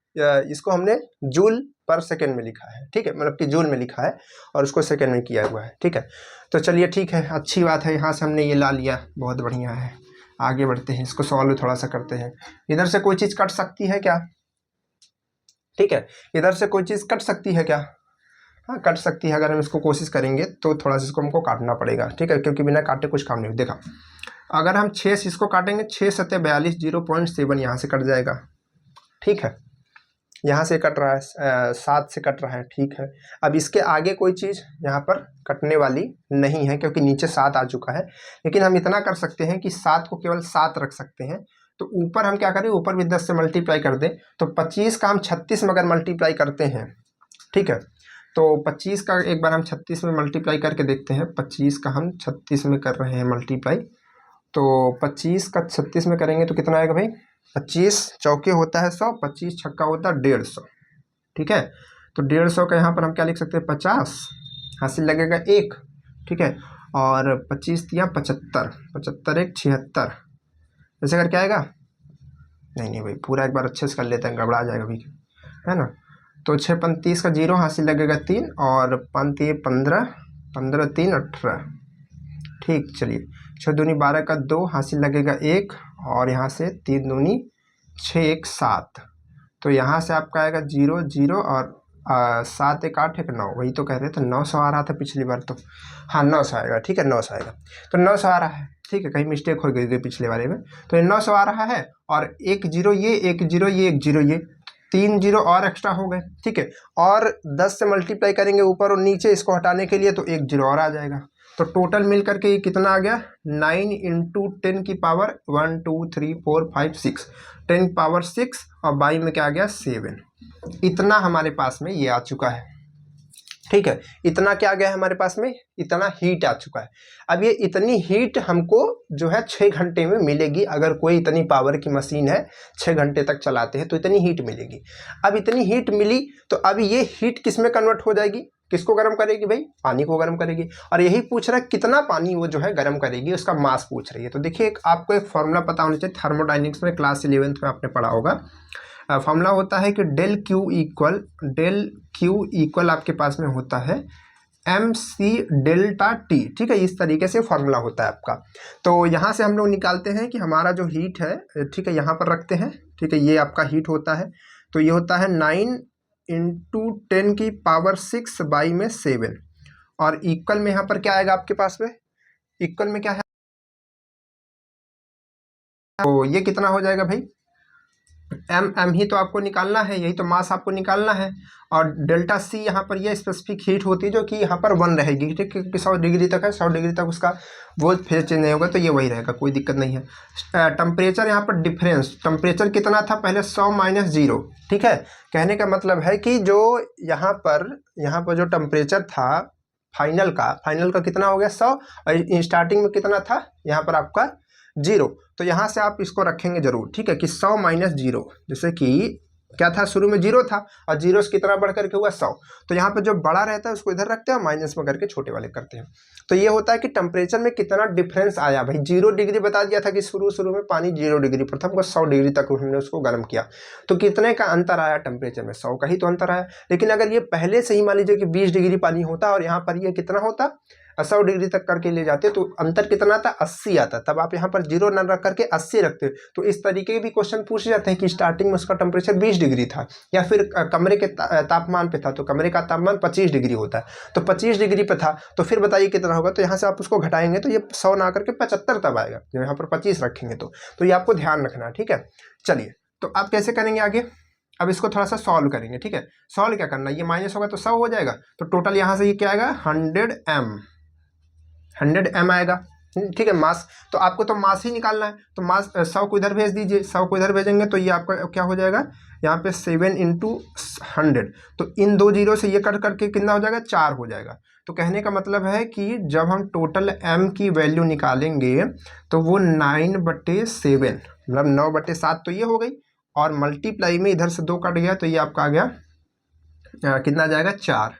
इसको हमने जूल पर सेकेंड में लिखा है, ठीक है, मतलब कि जूल में लिखा है और उसको सेकेंड में किया हुआ है, ठीक है। तो चलिए ठीक है, अच्छी बात है, यहाँ से हमने ये ला लिया, बहुत बढ़िया है। आगे बढ़ते हैं, इसको सॉल्व थोड़ा सा करते हैं। इधर से कोई चीज़ कट सकती है क्या? ठीक है, इधर से कोई चीज़ कट सकती है क्या? हाँ, कट सकती है। अगर हम इसको कोशिश करेंगे तो थोड़ा सा इसको हमको काटना पड़ेगा, ठीक है, क्योंकि बिना काटे कुछ काम नहीं। देखा, अगर हम 6 से इसको काटेंगे, 6 × 7 = 42, 0.7 यहाँ से कट जाएगा, ठीक है। यहाँ से कट रहा है, 7 से कट रहा है, ठीक है। अब इसके आगे कोई चीज़ यहाँ पर कटने वाली नहीं है, क्योंकि नीचे 7 आ चुका है। लेकिन हम इतना कर सकते हैं कि 7 को केवल 7 रख सकते हैं, तो ऊपर हम क्या करें, ऊपर भी 10 से मल्टीप्लाई कर दें, तो 25 का हम 36 में अगर मल्टीप्लाई करते हैं, ठीक है, तो 25 का एक बार हम 36 में मल्टीप्लाई करके देखते हैं। 25 का हम 36 में कर रहे हैं मल्टीप्लाई, तो 25 का 36 में करेंगे तो कितना आएगा भाई, 25 चौके होता है 100, 25 छक्का होता है 150, ठीक है। तो 150 का यहाँ पर हम क्या लिख सकते हैं, 50, हासिल लगेगा 1, ठीक है, और 25 दिया 75, 75 1 76, ऐसे करके आएगा। नहीं भाई, पूरा एक बार अच्छे से कर लेते हैं, गड़बड़ा जाएगा भी, है ना। तो 6 35 का 0, हासिल लगेगा 3, और 5 ये 15, 15 3 18, ठीक। चलिए 6 दूनी 12 का 2, हासिल लगेगा 1, और यहाँ से 3 दूनी 6 1 7, तो यहाँ से आपका आएगा 0 0, और 7 1 8 1 9, वही तो कह रहे थे 900 आ रहा था पिछली बार, तो हाँ 900 आएगा, ठीक है 900 आएगा। तो 900 आ रहा है, ठीक है, कहीं मिस्टेक हो गई थी पिछले वाले में, तो ये 900 आ रहा है, और 1 0 ये 1 0 ये 1 0 ये 3 0 और एक्स्ट्रा हो गए, ठीक है, और 10 से मल्टीप्लाई करेंगे ऊपर और नीचे इसको हटाने के लिए, तो 1 0 और आ जाएगा। तो टोटल मिल करके ये कितना आ गया, 9 × 10 की पावर 1 2 3 4 5 6, 10 पावर 6, और बाई में क्या आ गया 7, इतना हमारे पास में ये आ चुका है, ठीक है। इतना क्या आ गया है हमारे पास में, इतना हीट आ चुका है। अब ये इतनी हीट हमको जो है 6 घंटे में मिलेगी, अगर कोई इतनी पावर की मशीन है 6 घंटे तक चलाते हैं तो इतनी हीट मिलेगी। अब इतनी हीट मिली तो अब ये हीट किस में कन्वर्ट हो जाएगी, किसको गर्म करेगी भाई, पानी को गर्म करेगी, और यही पूछ रहा है कितना पानी वो जो है गर्म करेगी, उसका मास पूछ रही है। तो देखिए आपको एक फॉर्मूला पता होना चाहिए, थर्मोडायनेमिक्स में क्लास 11th में आपने पढ़ा होगा। फॉर्मूला होता है कि डेल क्यू इक्वल आपके पास में होता है MC डेल्टा T, ठीक है, इस तरीके से फॉर्मूला होता है आपका। तो यहाँ से हम लोग निकालते हैं कि हमारा जो हीट है, ठीक है, यहाँ पर रखते हैं, ठीक है, ये आपका हीट होता है, तो ये होता है 9 × 10 की पावर 6 बाई में 7, और इक्वल में यहाँ पर क्या आएगा आपके पास में, इक्वल में क्या है, तो ये कितना हो जाएगा भाई, एम ही तो आपको निकालना है, यही तो मास आपको निकालना है, और डेल्टा सी यहाँ पर ये स्पेसिफिक हीट होती है जो कि यहाँ पर 1 रहेगी, ठीक है, क्योंकि 100 डिग्री तक है, 100 डिग्री तक उसका वो फेज चेंज नहीं होगा, तो ये वही रहेगा, कोई दिक्कत नहीं है। टेम्परेचर यहाँ पर डिफरेंस, टेम्परेचर कितना था पहले 100 - 0, ठीक है, कहने का मतलब है कि जो यहाँ पर जो टेम्परेचर था फाइनल का कितना हो गया 100, और स्टार्टिंग में कितना था यहाँ पर आपका 0, तो यहाँ से आप इसको रखेंगे जरूर, ठीक है, कि 100 - 0, जैसे कि क्या था शुरू में 0 था, और 0 से कितना बढ़ करके हुआ 100, तो यहाँ पे जो बड़ा रहता है उसको इधर रखते हैं, माइनस में करके छोटे वाले करते हैं। तो ये होता है कि टेम्परेचर में कितना डिफरेंस आया भाई। 0 डिग्री बता दिया था कि शुरू में पानी 0 डिग्री, प्रथम को 100 डिग्री तक हमने उसको गर्म किया, तो कितने का अंतर आया टेम्परेचर में, 100 का ही तो अंतर आया। लेकिन अगर ये पहले से ही मान लीजिए कि 20 डिग्री पानी होता और यहाँ पर ये कितना होता 100 डिग्री तक करके ले जाते, तो अंतर कितना आता 80 आता, तब आप यहाँ पर 0 न रख करके 80 रखते। तो इस तरीके के भी क्वेश्चन पूछे जाते हैं कि स्टार्टिंग में उसका टेम्परेचर 20 डिग्री था, या फिर कमरे के तापमान पे था, तो कमरे का तापमान 25 डिग्री होता है, तो 25 डिग्री पे था, तो फिर बताइए कितना होगा। तो यहाँ से आप उसको घटाएंगे तो ये 100 ना करके 75 तब आएगा, जो यहाँ पर 25 रखेंगे तो ये आपको ध्यान रखना है, ठीक है। चलिए तो आप कैसे करेंगे आगे, अब इसको थोड़ा सा सॉल्व करेंगे, ठीक है। सॉल्व क्या करना, ये माइनस होगा तो 100 हो जाएगा, तो टोटल यहाँ से ये क्या आएगा 100 m आएगा, ठीक है, मास। तो आपको तो मास ही निकालना है, तो मास 100 को इधर भेज दीजिए, 100 को इधर भेजेंगे तो ये आपका क्या हो जाएगा यहाँ पे 7 × 100, तो इन 2 जीरो से ये कट करके कितना हो जाएगा 4 हो जाएगा। तो कहने का मतलब है कि जब हम टोटल m की वैल्यू निकालेंगे तो वो 9/7, मतलब 9/7 तो ये हो गई, और मल्टीप्लाई में इधर से 2 कट गया तो ये आपका आ गया कितना आ जाएगा 4,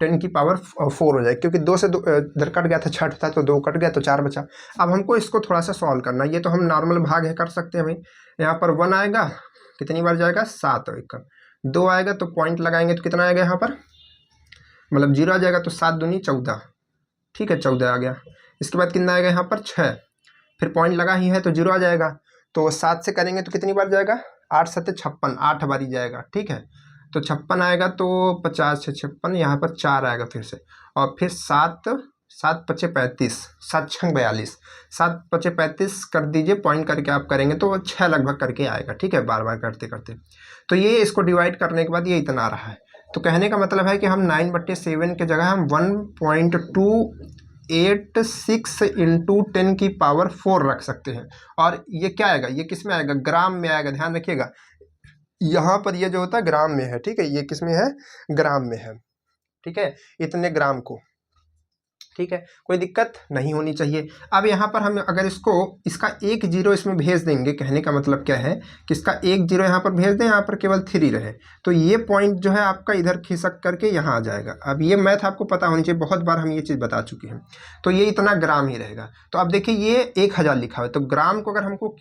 10 की पावर 4 हो जाएगी, क्योंकि 2 से इधर कट गया था, 6 था तो 2 कट गया तो 4 बचा। अब हमको इसको थोड़ा सा सॉल्व करना है, ये तो हम नॉर्मल भाग है कर सकते हैं भाई। यहाँ पर 1 आएगा, कितनी बार जाएगा 7, 2 आएगा तो पॉइंट लगाएंगे तो कितना आएगा यहाँ पर, मतलब 0 आ जाएगा, तो 7 दूनी 14, ठीक है 14 आ गया। इसके बाद कितना आएगा यहाँ पर 6, फिर पॉइंट लगा ही है तो 0 आ जाएगा, तो 7 से करेंगे तो कितनी बार जाएगा 8 × 7 = 56, 8 बारी जाएगा, ठीक है। तो 56 आएगा तो 50 × 6 = 56, यहाँ पर 4 आएगा फिर से, और फिर 7 7 × 5 = 35, 7 × 6 = 42, 7 × 5 = 35 कर दीजिए, पॉइंट करके आप करेंगे तो 6 लगभग करके आएगा, ठीक है, बार बार करते करते। तो ये इसको डिवाइड करने के बाद ये इतना आ रहा है। तो कहने का मतलब है कि हम 9/7 के जगह हम 1.2 86 इंटू 10 की पावर 4 रख सकते हैं। और ये क्या आएगा, ये किस में आएगा, ग्राम में आएगा, ध्यान रखिएगा। यहाँ पर ये जो होता है ग्राम में है, ठीक है, ये किस में है, ग्राम में है, ठीक है, इतने ग्राम को, ठीक है, कोई दिक्कत नहीं होनी चाहिए। अब यहाँ पर हम अगर इसका 1 जीरो इसमें भेज देंगे, कहने का मतलब क्या है कि इसका 1 जीरो यहाँ पर भेज दें, यहाँ पर केवल 3 रहे, तो ये पॉइंट जो है आपका इधर खिसक करके यहाँ आ जाएगा। अब ये मैथ आपको पता होनी चाहिए, बहुत बार हम ये चीज़ बता चुके हैं। तो ये इतना ग्राम ही रहेगा। तो अब देखिए ये 1000 लिखा हुआ है, तो ग्राम को अगर हमको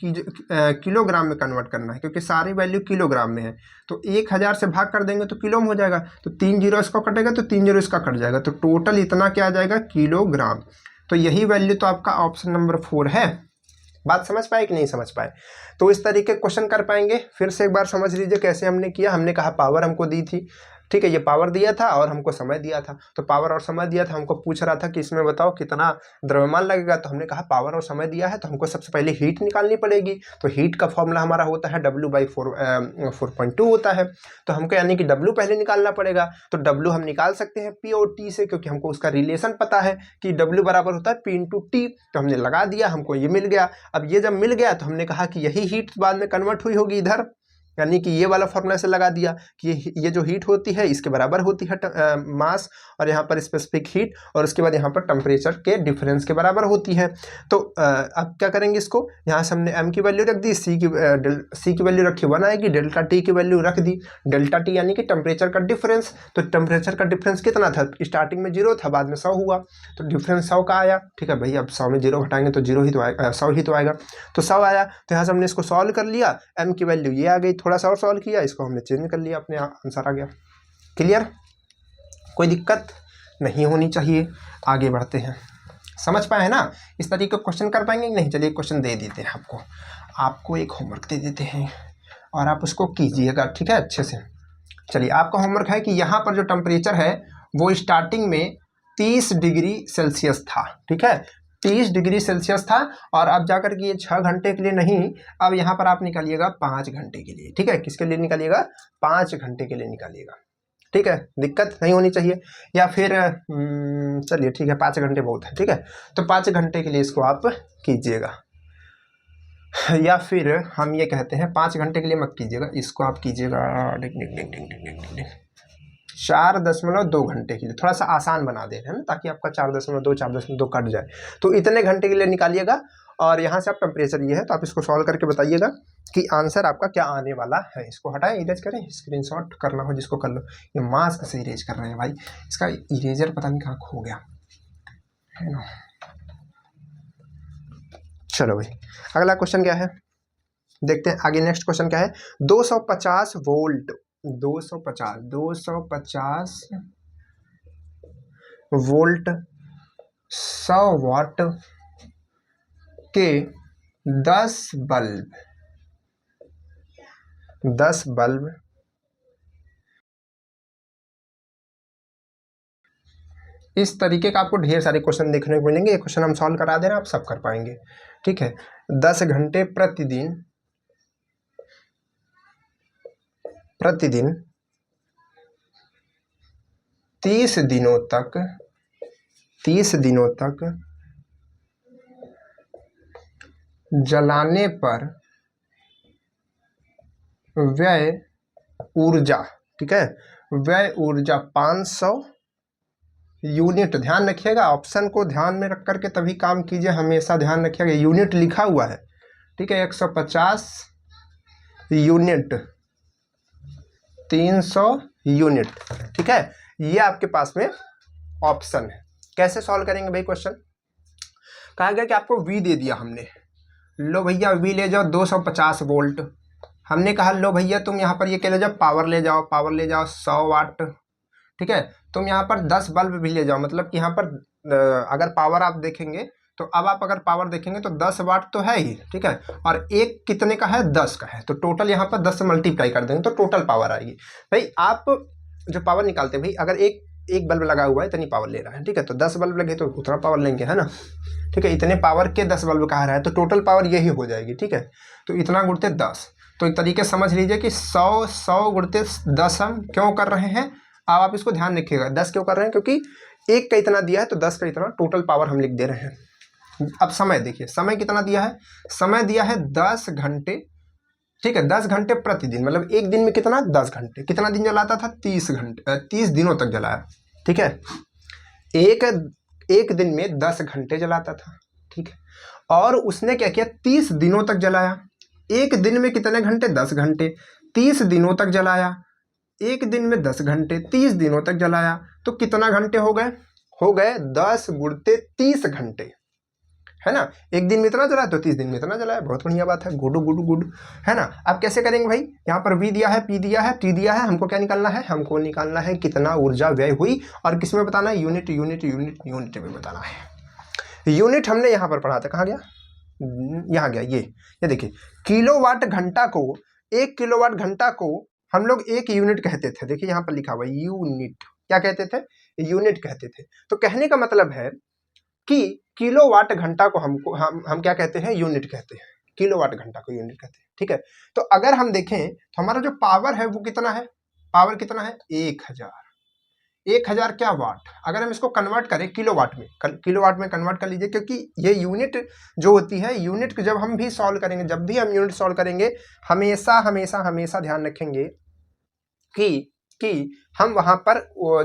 किलोग्राम में कन्वर्ट करना है, क्योंकि सारी वैल्यू किलोग्राम में है, तो 1000 से भाग कर देंगे तो किलो में हो जाएगा, तो 3 जीरो इसको कटेगा तो 3 जीरो इसका कट जाएगा, तो टोटल इतना क्या आ जाएगा, किलोग्राम। तो यही वैल्यू तो आपका ऑप्शन नंबर 4 है। बात समझ पाए कि नहीं समझ पाए? तो इस तरीके क्वेश्चन कर पाएंगे। फिर से एक बार समझ लीजिए कैसे हमने किया। हमने कहा पावर हमको दी थी, ठीक है, ये पावर दिया था और हमको समय दिया था। तो पावर और समय दिया था, हमको पूछ रहा था कि इसमें बताओ कितना द्रव्यमान लगेगा। तो हमने कहा पावर और समय दिया है तो हमको सबसे पहले हीट निकालनी पड़ेगी। तो हीट का फॉर्मूला हमारा होता है W/4.2 होता है। तो हमको यानी कि W पहले निकालना पड़ेगा। तो W हम निकाल सकते हैं P और T से, क्योंकि हमको उसका रिलेशन पता है कि W बराबर होता है P × T। तो हमने लगा दिया, हमको ये मिल गया। अब ये जब मिल गया तो हमने कहा कि यही हीट बाद में कन्वर्ट हुई होगी इधर, यानी कि ये वाला फॉर्मूला से लगा दिया कि ये जो हीट होती है इसके बराबर होती है मास, और यहाँ पर स्पेसिफिक हीट, और उसके बाद यहाँ पर टेम्परेचर के डिफरेंस के बराबर होती है। तो अब क्या करेंगे, इसको यहाँ से हमने m की वैल्यू रख दी, c की वैल्यू रखी 1 आएगी, डेल्टा टी की वैल्यू रख दी, डेल्टा टी यानी कि टेम्परेचर का डिफरेंस। तो टेम्परेचर का डिफरेंस कितना था, स्टार्टिंग में 0 था, बाद में 100 हुआ, तो डिफरेंस 100 का आया। ठीक है भाई, अब 100 में 0 घटाएंगे तो 0 ही तो आएगा, 100 ही तो आएगा। तो 100 आया, तो यहाँ से हमने इसको सॉल्व कर लिया, m की वैल्यू ये आ गई, थोड़ा सा और सॉल्व किया, इसको हमने चेंज कर लिया, अपने आंसर आ गया। क्लियर, कोई दिक्कत नहीं होनी चाहिए। आगे बढ़ते हैं, समझ पाए ना? इस तरीके का क्वेश्चन कर पाएंगे कि नहीं? चलिए क्वेश्चन दे देते हैं आपको एक होमवर्क दे देते हैं और आप उसको कीजिएगा, ठीक है, अच्छे से। चलिए, आपका होमवर्क है कि यहाँ पर जो टेम्परेचर है वो स्टार्टिंग में 30 डिग्री सेल्सियस था, ठीक है, 30 डिग्री सेल्सियस था, और अब जाकर के ये 6 घंटे के लिए नहीं, अब यहाँ पर आप निकालिएगा 5 घंटे के लिए, ठीक है। किसके लिए निकालिएगा? 5 घंटे के लिए निकालिएगा, ठीक है, दिक्कत नहीं होनी चाहिए। या फिर चलिए ठीक है, 5 घंटे बहुत है, ठीक है, तो 5 घंटे के लिए इसको आप कीजिएगा। या फिर हम ये कहते हैं 5 घंटे के लिए मत कीजिएगा, इसको आप कीजिएगा 4.2 घंटे के लिए, थोड़ा सा आसान बना दे रहे हैं ना, ताकि आपका 4.2 कट जाए। तो इतने घंटे के लिए निकालिएगा, और यहाँ से आप टेम्परेचर ये है, तो आप इसको सॉल्व करके बताइएगा कि आंसर आपका क्या आने वाला है। इसको हटाएं, इरेज करें, स्क्रीनशॉट करना हो जिसको कर लो। ये मास्क से इरेज कर रहे हैं भाई, इसका इरेजर पता नहीं कहाँ खो गया है ना। चलो भाई, अगला क्वेश्चन क्या है देखते हैं। आगे नेक्स्ट क्वेश्चन क्या है, 250 वोल्ट 250 वोल्ट 100 वाट के 10 बल्ब इस तरीके का आपको ढेर सारे क्वेश्चन देखने को मिलेंगे। ये क्वेश्चन हम सॉल्व करा दे रहे हैं, आप सब कर पाएंगे, ठीक है। 10 घंटे प्रतिदिन 30 दिनों तक जलाने पर व्यय ऊर्जा, ठीक है, व्यय ऊर्जा 500 यूनिट। ध्यान रखिएगा, ऑप्शन को ध्यान में रख करके तभी काम कीजिए, हमेशा ध्यान रखिएगा, यूनिट लिखा हुआ है, ठीक है, 150 यूनिट 300 यूनिट, ठीक है, ये आपके पास में ऑप्शन है। कैसे सॉल्व करेंगे भाई क्वेश्चन? कहा गया कि आपको V दे दिया हमने, लो भैया V ले जाओ 250 वोल्ट। हमने कहा लो भैया तुम यहाँ पर ये क्या ले जाओ, पावर ले जाओ 100 वाट, ठीक है, तुम यहाँ पर 10 बल्ब भी ले जाओ। मतलब कि यहाँ पर अगर पावर आप देखेंगे तो अब आप अगर पावर देखेंगे तो 10 वाट तो है ही, ठीक है, और एक कितने का है, 10 का है, तो टोटल यहाँ पर 10 से मल्टीप्लाई कर देंगे तो टोटल पावर आएगी। भाई आप जो पावर निकालते हैं, भाई अगर एक बल्ब लगा हुआ है इतनी पावर ले रहा है, ठीक है, तो 10 बल्ब लगे तो उतना पावर लेंगे, है ना, ठीक है, इतने पावर के 10 बल्ब कहा रहा है तो टोटल पावर यही हो जाएगी, ठीक है। तो इतना गुणते 10, तो एक तरीके समझ लीजिए कि 100 गुणते 10 हम क्यों कर रहे हैं, अब आप इसको ध्यान रखिएगा, 10 क्यों कर रहे हैं, क्योंकि 1 का इतना दिया है तो 10 का इतना टोटल पावर हम लिख दे रहे हैं। अब समय देखिए, समय कितना दिया है, समय दिया है 10 घंटे, ठीक है, 10 घंटे प्रतिदिन, मतलब एक दिन में कितना, 10 घंटे। कितना दिन जलाता था, 30 घंटे, 30 दिनों तक जलाया, ठीक है। एक दिन में 10 घंटे जलाता था, ठीक है, और उसने क्या किया, 30 दिनों तक जलाया। एक दिन में कितने घंटे, 10 घंटे, 30 दिनों तक जलाया। एक दिन में 10 घंटे, 30 दिनों तक जलाया, तो कितना घंटे हो गए, 10 गुणते 30 घंटे, है ना। एक दिन में इतना जलाया तो 30 दिन में इतना जलाया, बहुत बढ़िया बात है, गुड गुड गुड, है ना। अब कैसे करेंगे भाई, यहाँ पर V दिया है, P दिया है, T दिया है, हमको क्या निकालना है, हमको निकालना है कितना ऊर्जा व्यय हुई, और किस में बताना है, यूनिट यूनिट यूनिट यूनिट में बताना है। यूनिट हमने यहाँ पर पढ़ा था, कहाँ गया, यहाँ गया, ये देखिए, किलोवाट घंटा को, 1 किलोवाट घंटा को हम लोग 1 यूनिट कहते थे। देखिए यहाँ पर लिखा हुआ है यूनिट, क्या कहते थे, यूनिट कहते थे। तो कहने का मतलब है कि किलोवाट घंटा को हम क्या कहते हैं, यूनिट कहते हैं, किलोवाट घंटा को यूनिट कहते हैं, ठीक है। तो अगर हम देखें तो हमारा जो पावर है वो कितना है, पावर कितना है, 1000 क्या वाट। अगर हम इसको कन्वर्ट करें किलोवाट में कन्वर्ट कर लीजिए, क्योंकि ये यूनिट जो होती है, यूनिट जब हम भी सॉल्व करेंगे, जब भी हम यूनिट सॉल्व करेंगे, हमेशा हमेशा हमेशा ध्यान रखेंगे कि हम वहां पर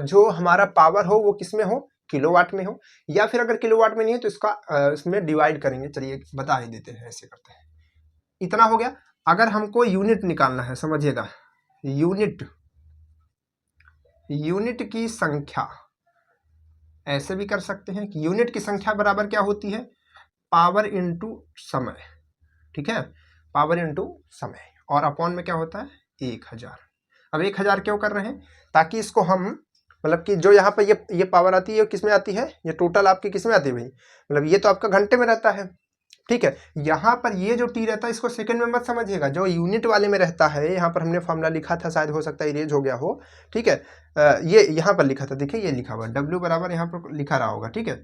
जो हमारा पावर हो वो किस में हो, किलोवाट में हो, या फिर अगर किलोवाट में नहीं है तो इसका इसमें डिवाइड करेंगे। चलिए बता ही देते हैं, ऐसे करते हैं, इतना हो गया। अगर हमको यूनिट निकालना है, समझिएगा, यूनिट की संख्या, ऐसे भी कर सकते हैं कि यूनिट की संख्या बराबर क्या होती है, पावर इनटू समय, ठीक है, पावर इनटू समय, और अपॉन में क्या होता है, 1000। अब 1000 क्यों कर रहे हैं, ताकि इसको हम, मतलब कि जो यहाँ पर ये पावर आती है, किस में आती है, ये टोटल आपकी किस में आती है भाई, मतलब ये तो आपका घंटे में रहता है, ठीक है। यहाँ पर ये जो टी रहता है, इसको सेकंड में मत समझिएगा, जो यूनिट वाले में रहता है, यहाँ पर हमने फॉर्मूला लिखा था, शायद हो सकता है इरेज हो गया हो, ठीक है। ये यहाँ पर लिखा था, देखिए ये लिखा हुआ W बराबर यहाँ पर लिखा रहा होगा, ठीक है।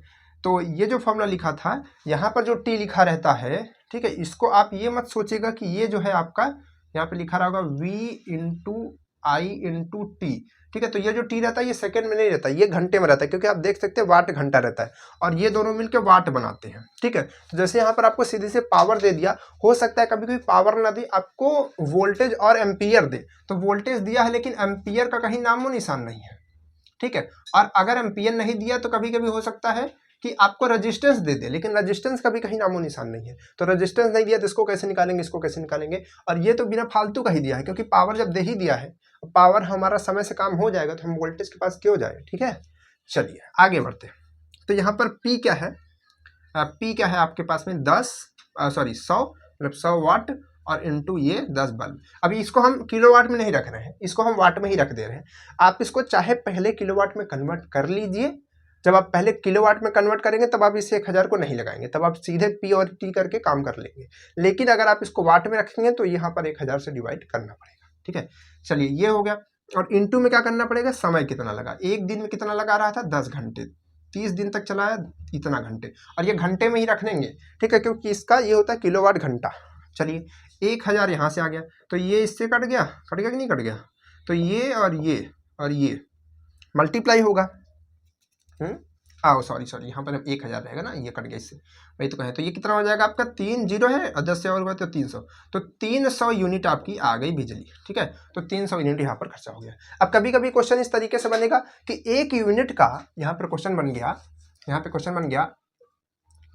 तो ये जो फॉर्मूला लिखा था, यहाँ पर जो टी लिखा रहता है, ठीक है, इसको आप ये मत सोचिएगा कि ये जो है आपका यहाँ पे लिखा रहा होगा V इंटू आई इंटू टी, ठीक है। तो ये जो टी रहता है ये सेकंड में नहीं रहता, ये घंटे में रहता है, क्योंकि आप देख सकते हैं वाट घंटा रहता है, और ये दोनों मिलकर वाट बनाते हैं, ठीक है। तो जैसे यहाँ पर आपको सीधे से पावर दे दिया, हो सकता है कभी कभी पावर ना दे, आपको वोल्टेज और एम्पियर दे, तो वोल्टेज दिया है लेकिन एम्पियर का कहीं नामो निशान नहीं है, ठीक है। और अगर एम्पियर नहीं दिया तो कभी कभी हो सकता है कि आपको रेजिस्टेंस दे दे, लेकिन रेजिस्टेंस का भी कहीं नामो निशान नहीं है। तो रेजिस्टेंस नहीं दिया तो इसको कैसे निकालेंगे, इसको कैसे निकालेंगे, और ये तो बिना फालतू का ही दिया है, क्योंकि पावर जब दे ही दिया है, पावर हमारा समय से काम हो जाएगा, तो हम वोल्टेज के पास क्यों जाए, ठीक है। चलिए आगे बढ़ते हैं। तो यहाँ पर P क्या है, P क्या है आपके पास में, 100, मतलब 100 वाट, और इनटू ये 10 बल्ब। अभी इसको हम किलोवाट में नहीं रख रहे हैं, इसको हम वाट में ही रख दे रहे हैं। आप इसको चाहे पहले किलोवाट में कन्वर्ट कर लीजिए, जब आप पहले किलोवाट में कन्वर्ट करेंगे तब आप इसे 1000 को नहीं लगाएंगे, तब आप सीधे P और T करके काम कर लेंगे। लेकिन अगर आप इसको वाट में रखेंगे तो यहाँ पर 1000 से डिवाइड करना पड़ेगा, ठीक है। चलिए ये हो गया, और इनटू में क्या करना पड़ेगा, समय कितना लगा, एक दिन में कितना लगा रहा था, 10 घंटे, 30 दिन तक चलाया, इतना घंटे, और ये घंटे में ही रख लेंगे, ठीक है, क्योंकि इसका ये होता है किलोवाट घंटा। चलिए 1000 यहाँ से आ गया, तो ये इससे कट गया कि नहीं कट गया, तो ये और ये मल्टीप्लाई होगा, सॉरी यहाँ पर 1000 रहेगा ना, ये कट गया इससे, वही तो कहें। तो ये कितना हो जाएगा आपका, 3 0 है और 10 से और हुआ तो 300, तो 300 यूनिट आपकी आ गई बिजली, ठीक है। तो 300 यूनिट यहाँ पर खर्चा हो गया। अब कभी कभी क्वेश्चन इस तरीके से बनेगा कि 1 यूनिट का, यहाँ पर क्वेश्चन बन गया,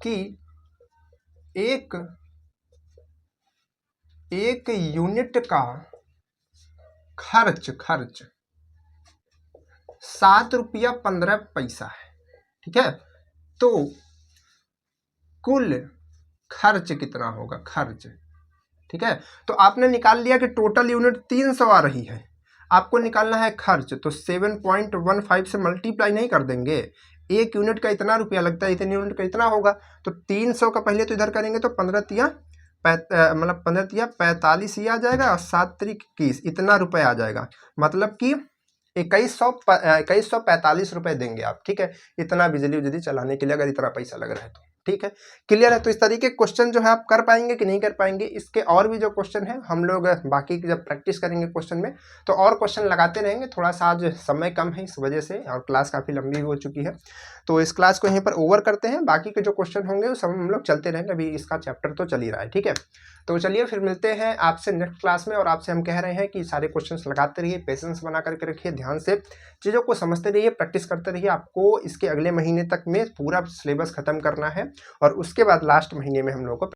कि एक यूनिट का खर्च 7 रुपया 15 पैसा है, ठीक है। तो कुल खर्च कितना होगा, ठीक है। तो आपने निकाल लिया कि टोटल यूनिट 300 आ रही है, आपको निकालना है खर्च, तो 7.15 से मल्टीप्लाई नहीं कर देंगे, एक यूनिट का इतना रुपया लगता है, इतने यूनिट का इतना होगा, तो 300 का पहले तो इधर करेंगे तो 15 तिया 45 ही आ जाएगा, और 7 त्रिक 21, इतना रुपये आ जाएगा, मतलब कि 2145 रुपये देंगे आप, ठीक है, इतना बिजली चलाने के लिए, अगर इतना पैसा लग रहा है तो, ठीक है, क्लियर है। तो इस तरीके के क्वेश्चन जो है आप कर पाएंगे कि नहीं कर पाएंगे, इसके और भी जो क्वेश्चन है हम लोग बाकी जब प्रैक्टिस करेंगे क्वेश्चन में तो और क्वेश्चन लगाते रहेंगे। थोड़ा सा आज समय कम है इस वजह से, और क्लास काफ़ी लंबी हो चुकी है, तो इस क्लास को यहीं पर ओवर करते हैं। बाकी के जो क्वेश्चन होंगे वो सब हम लोग चलते रहेंगे, अभी इसका चैप्टर तो चल ही रहा है, ठीक है। तो चलिए फिर मिलते हैं आपसे नेक्स्ट क्लास में, और आपसे हम कह रहे हैं कि सारे क्वेश्चंस लगाते रहिए, पेशेंस बना करके रखिए, ध्यान से चीज़ों को समझते रहिए, प्रैक्टिस करते रहिए। आपको इसके अगले महीने तक में पूरा सिलेबस खत्म करना है, और उसके बाद लास्ट महीने में हम लोग को